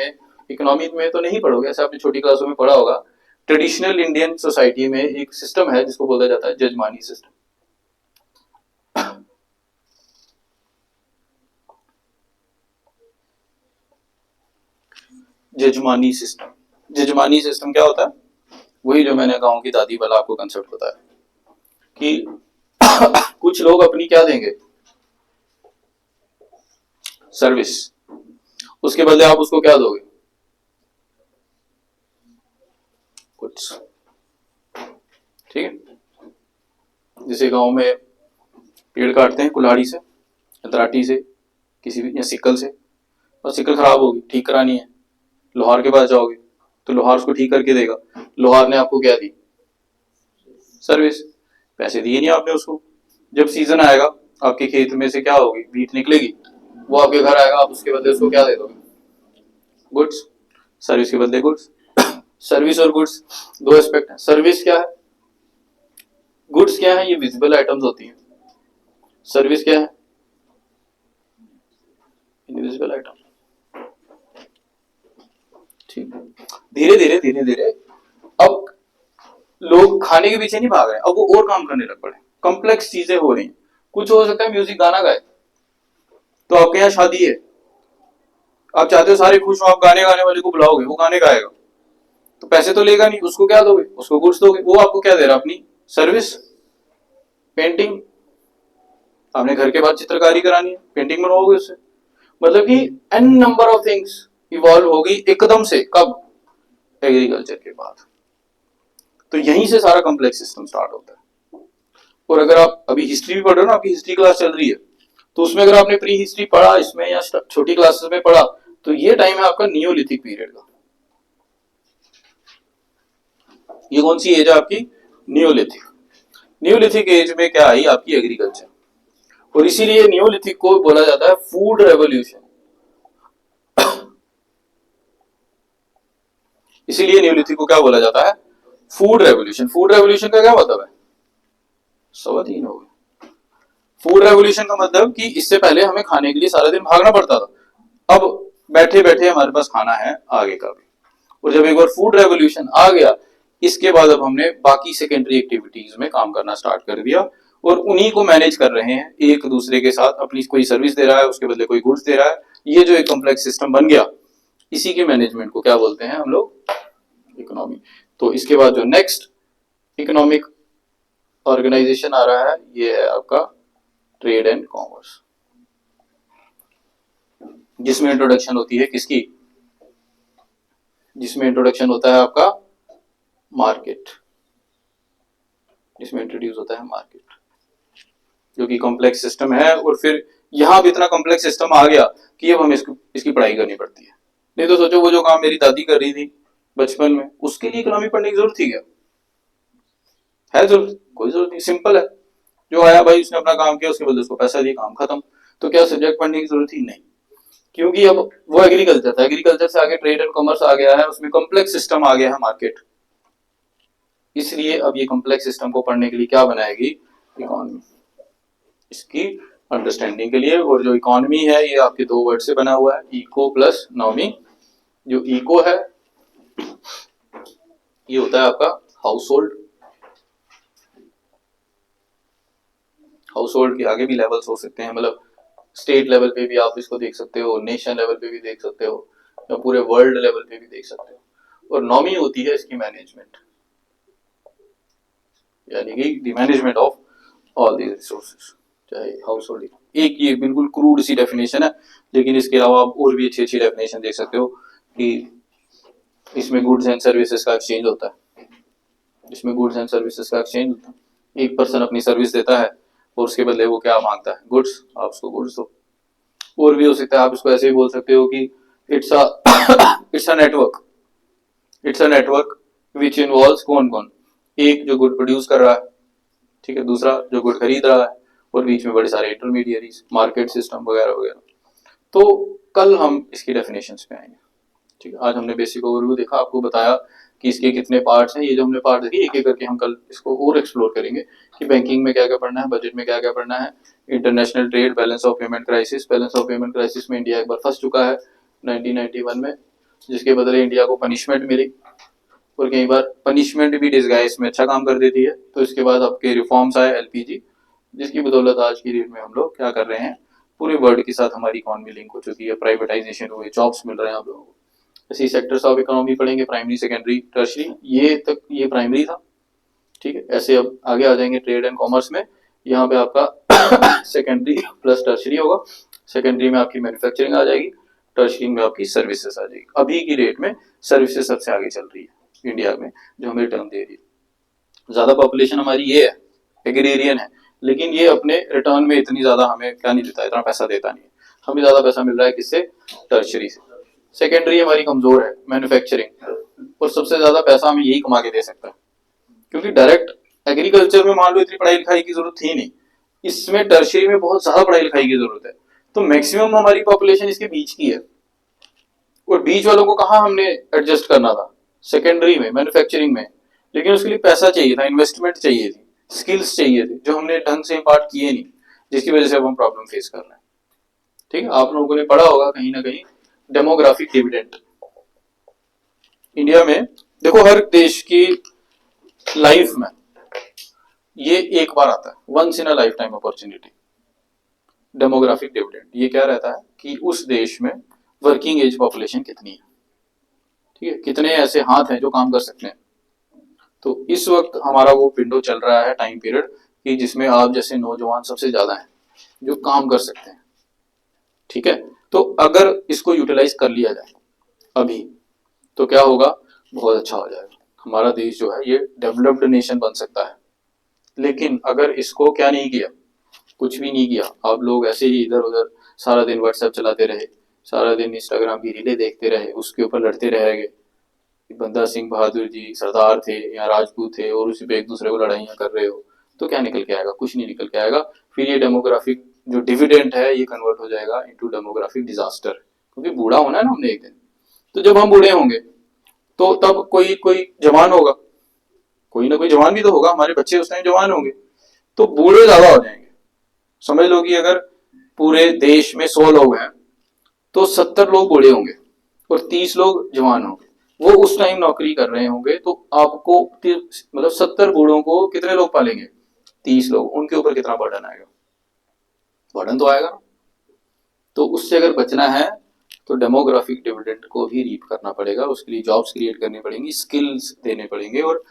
में तो नहीं पढ़ोगे, ऐसा आपने छोटी क्लासों में पढ़ा होगा। ट्रेडिशनल इंडियन सोसाइटी में एक सिस्टम है जिसको बोला जाता है जजमानी सिस्टम। जजमानी सिस्टम क्या होता है, वही जो मैंने गांव की दादी वाला आपको कंसेप्ट बताया कि कुछ लोग अपनी क्या देंगे, सर्विस, उसके बदले आप उसको क्या दोगे, कुछ। ठीक है, जैसे गांव में पेड़ काटते हैं कुल्हाड़ी से, तराटी से, किसी भी, या सिक्कल से, और सिक्कल खराब होगी, ठीक करानी है, लोहार के पास जाओगे तो लोहार उसको ठीक करके देगा। लोहार ने आपको क्या दी, सर्विस, पैसे दिए नहीं आपने उसको। जब सीजन आएगा आपके खेत में से क्या होगी, वीट निकलेगी, वो आपके घर आएगा, आप उसके बदले उसको क्या दे दोगे, गुड्स। सर्विस के बदले गुड्स। सर्विस और गुड्स दो एस्पेक्ट हैं। सर्विस क्या है, गुड्स क्या है, ये विजिबल आइटम्स होती हैं। सर्विस क्या है, इनविजिबल आइटम। ठीक है, धीरे धीरे अब लोग खाने के पीछे नहीं भाग रहे, अब वो और काम करने लग पड़े। कॉम्प्लेक्स चीजें हो रही हैं। कुछ हो सकता है म्यूजिक गाना गाए, तो आपके यहाँ शादी है, आप चाहते हो सारे खुश हो, आप गाने गाने वाले को बुलाओगे, वो गाने गाएगा, तो पैसे तो लेगा नहीं, उसको क्या दोगे, उसको गुड्स दोगे। वो आपको क्या दे रहा है, अपनी सर्विस। पेंटिंग, आपने घर के बाद चित्रकारी करानी है, पेंटिंग बनवाओगे उससे। मतलब कि an number of things evolve होगी एकदम से। कब, एग्रीकल्चर के बाद। तो यहीं से सारा कॉम्प्लेक्स सिस्टम स्टार्ट होता है। और अगर आप अभी हिस्ट्री भी पढ़ रहे हो ना, आपकी हिस्ट्री क्लास चल रही है, तो उसमें अगर आपने प्री हिस्ट्री पढ़ा इसमें या छोटी क्लासेस में पढ़ा, तो ये टाइम है आपका नियोलिथिक पीरियड का। ये कौन सी एज है आपकी, नियोलिथिक। नियोलिथिक एज में क्या आई, आपकी एग्रीकल्चर। और इसीलिए नियोलिथिक को बोला जाता है फूड रेवोल्यूशन। इसीलिए नियोलिथिक को क्या बोला जाता है, फूड रेवोल्यूशन। फूड रेवोल्यूशन का क्या मतलब है, 3.25 हो गए। फूड रेवोल्यूशन का मतलब कि इससे पहले हमें खाने के लिए सारा दिन भागना पड़ता था, अब बैठे बैठे हमारे पास खाना है आगे का भी। और जब एक बार फूड रेवोल्यूशन आ गया, इसके बाद अब हमने बाकी सेकेंडरी एक्टिविटीज में काम करना स्टार्ट कर दिया, और उन्हीं को मैनेज कर रहे हैं एक दूसरे के साथ। अपनी कोई सर्विस दे रहा है, उसके बदले कोई गुड्स दे रहा है। ये जो एक कॉम्प्लेक्स सिस्टम बन गया, इसी के मैनेजमेंट को क्या बोलते हैं हम लोग, इकोनॉमी। तो इसके बाद जो नेक्स्ट इकोनॉमिक ऑर्गेनाइजेशन आ रहा है, ये है आपका ट्रेड एंड कॉमर्स, जिसमें इंट्रोडक्शन होती है किसकी, जिसमें इंट्रोडक्शन होता है आपका मार्केट, जिसमें इंट्रोड्यूस होता है मार्केट, जो कि कॉम्प्लेक्स सिस्टम है। और फिर यहां भी इतना कॉम्प्लेक्स सिस्टम आ गया कि अब हमें इसकी पढ़ाई करनी पड़ती है। नहीं तो सोचो, वो जो काम मेरी दादी कर रही थी बचपन में, उसके लिए इकोनॉमी पढ़ने की जरूरत थी क्या, है जरूरत, कोई जरूरत नहीं। सिंपल है, जो आया भाई उसने अपना काम किया, उसके बदले उसको पैसा दिया, काम खत्म। तो क्या सब्जेक्ट पढ़ने की जरूरत ही नहीं, क्योंकि अब वो एग्रीकल्चर था, एग्रीकल्चर से आगे ट्रेड एंड कॉमर्स आ गया है, उसमें कॉम्प्लेक्स सिस्टम आ गया है मार्केट। इसलिए अब ये कॉम्प्लेक्स सिस्टम को पढ़ने के लिए क्या बनाएगी, इकोनॉमी, इसकी अंडरस्टैंडिंग के लिए। और जो इकोनॉमी है, ये आपके दो वर्ड से बना हुआ है, इको प्लस नॉमी। जो इको है, ये होता है आपका हाउस होल्ड। हाउस होल्ड के आगे भी लेवल्स हो सकते हैं, मतलब स्टेट लेवल पे भी आप इसको देख सकते हो, नेशन लेवल पे भी देख सकते हो, या पूरे वर्ल्ड लेवल पे भी देख सकते हो। और नॉमी होती है इसकी मैनेजमेंट, यानी कि the management of all these resources, चाहे हाउस होल्ड। एक ये बिल्कुल क्रूड सी डेफिनेशन है, लेकिन इसके अलावा आप और भी अच्छी अच्छी डेफिनेशन देख सकते हो कि इसमें गुड्स एंड सर्विसेज का एक्सचेंज होता है। इसमें गुड्स एंड सर्विसेज का एक्सचेंज होता है। एक पर्सन अपनी सर्विस देता है और उसके बदले वो क्या मांगता है, गुड्स, आप उसको गुड्स दो। और भी हो सकता है, आप इसको ऐसे ही बोल सकते हो कि it's a network, it's a network which involves कौन कौन, एक जो गुड प्रोड्यूस कर रहा है, ठीक है, दूसरा जो गुड खरीद रहा है, और बीच में बड़े सारे इंटरमीडियरीज, मार्केट सिस्टम वगैरह वगैरह। तो कल हम इसकी डेफिनेशंस पे आएंगे, ठीक है। आज हमने बेसिक ओवरव्यू देखा, आपको बताया कि इसके कितने पार्ट्स हैं। ये जो हमने पार्ट देखे, एक एक करके हम कल इसको और एक्सप्लोर करेंगे कि बैंकिंग में क्या क्या पढ़ना है, बजट में क्या क्या पढ़ना है, international trade, balance of payment crisis. Balance of payment crisis में इंडिया एक बार फंस चुका है 1991 में, जिसके बदले इंडिया को पनिशमेंट मिली, और कई बार पनिशमेंट भी डिस्गाइज में अच्छा काम कर देती है। तो इसके बाद आपके रिफॉर्म्स आए, एलपीजी, जिसकी बदौलत आज की डेट में हम लोग क्या कर रहे हैं, पूरे वर्ल्ड के साथ हमारी इकोनॉमी लिंक हो चुकी है, प्राइवेटाइजेशन हुई, जॉब्स मिल रहे हैं आप लोगों को। ऐसी सेक्टर्स ऑफ इकोनॉमी पढ़ेंगे, प्राइमरी, सेकेंडरी, टर्शरी, ये तक ये प्राइमरी था, ठीक है। ऐसे अब आगे आ जाएंगे ट्रेड एंड कॉमर्स में, यहाँ पे आपका सेकेंडरी प्लस टर्शरी होगा। सेकेंडरी में आपकी मैन्युफैक्चरिंग आ जाएगी, टर्शरी में आपकी सर्विसेज आ जाएगी। अभी की डेट में सर्विसेज सबसे आगे चल रही है इंडिया में, जो हमें रिटर्न दे रही है। ज्यादा पॉपुलेशन हमारी ये है, एग्रेरियन है, लेकिन ये अपने रिटर्न में इतनी ज्यादा हमें क्या नहीं देता, इतना पैसा देता नहीं है। हमें ज्यादा पैसा मिल रहा है किससे, टर्शरी से। सेकेंडरी हमारी कमजोर है, मैन्युफैक्चरिंग, और सबसे ज्यादा पैसा हमें यही कमा के दे सकता है, क्योंकि डायरेक्ट एग्रीकल्चर में मान लो इतनी पढ़ाई लिखाई की जरूरत थी नहीं, इसमें टर्शरी में बहुत ज्यादा पढ़ाई लिखाई की जरूरत है। तो मैक्सिमम हमारी पॉपुलेशन इसके बीच की है, और बीच वालों को कहाँ हमने एडजस्ट करना था, सेकेंडरी में, मैन्युफैक्चरिंग में। लेकिन उसके लिए पैसा चाहिए था, इन्वेस्टमेंट चाहिए थी, स्किल्स चाहिए थे, जो हमने ढंग से इम्पार्ट किए नहीं, जिसकी वजह से अब हम प्रॉब्लम फेस कर रहे हैं। ठीक है, आप लोगों ने पढ़ा होगा कहीं ना कहीं डेमोग्राफिक डिविडेंड। इंडिया में देखो, हर देश की लाइफ में ये एक बार आता है, once in a lifetime opportunity, demographic dividend. ये क्या रहता है कि उस देश में वर्किंग एज पॉपुलेशन कितनी है, ठीक है, कितने ऐसे हाथ हैं जो काम कर सकते हैं। तो इस वक्त हमारा वो विंडो चल रहा है, टाइम पीरियड, कि जिसमें आप जैसे नौजवान सबसे ज्यादा हैं जो काम कर सकते हैं। ठीक है, तो अगर इसको यूटिलाइज कर लिया जाए अभी, तो क्या होगा, बहुत अच्छा हो जाएगा। हमारा देश जो है ये डेवलप्ड नेशन बन सकता है। लेकिन अगर इसको क्या नहीं किया, कुछ भी नहीं किया, आप लोग ऐसे ही इधर उधर सारा दिन व्हाट्सएप चलाते रहे, सारा दिन इंस्टाग्राम की रीलें देखते रहे, उसके ऊपर लड़ते रहेंगे, बंदा सिंह बहादुर जी सरदार थे या राजपूत थे, और उसी पे एक दूसरे को लड़ाइयाँ कर रहे हो, तो क्या निकल के आएगा, कुछ नहीं निकल के आएगा। फिर ये डेमोग्राफिक जो डिविडेंड है ये कन्वर्ट हो जाएगा इनटू डेमोग्राफिक डिजास्टर, क्योंकि बूढ़ा होना है ना हमने एक दिन। तो जब हम बूढ़े होंगे तो तब कोई कोई जवान होगा, कोई ना कोई जवान भी तो होगा, हमारे बच्चे उस टाइम जवान होंगे, तो बूढ़े ज्यादा हो जाएंगे। समझ लो कि अगर पूरे देश में 100 लोग हैं तो 70 लोग बूढ़े होंगे और 30 लोग जवान होंगे। वो उस टाइम नौकरी कर रहे होंगे, तो आपको मतलब 70 बूढ़ों को कितने लोग पालेंगे, 30 लोग, उनके ऊपर कितना बर्डन आएगा, बर्डन तो आएगा ना। तो उससे अगर बचना है तो डेमोग्राफिक डिविडेंड को भी रीप करना पड़ेगा, उसके लिए जॉब्स क्रिएट करनी पड़ेंगी, स्किल्स देने पड़ेंगे, और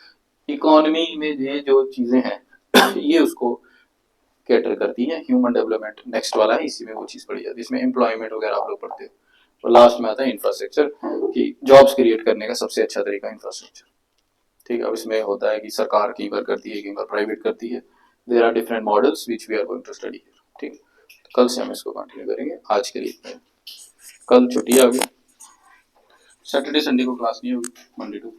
इकोनॉमी में ये जो चीजें हैं ये उसको कैटर करती है। ह्यूमन डेवलपमेंट नेक्स्ट वाला है, इसी में वो चीज पड़ी जाती है, इसमें एम्प्लॉयमेंट वगैरह आप लोग पढ़ते हो। और लास्ट में आता है इंफ्रास्ट्रक्चर, कि जॉब्स क्रिएट करने का सबसे अच्छा तरीका इंफ्रास्ट्रक्चर। ठीक है, अब इसमें होता है कि सरकार कई बार करती है, कई बार प्राइवेट करती है। There are different models which we are going to study. ठीक, कल से हम इसको कंटिन्यू करेंगे। आज के लिए कल छुट्टी आ गई, सैटरडे संडे को क्लास नहीं होगी, मंडे टू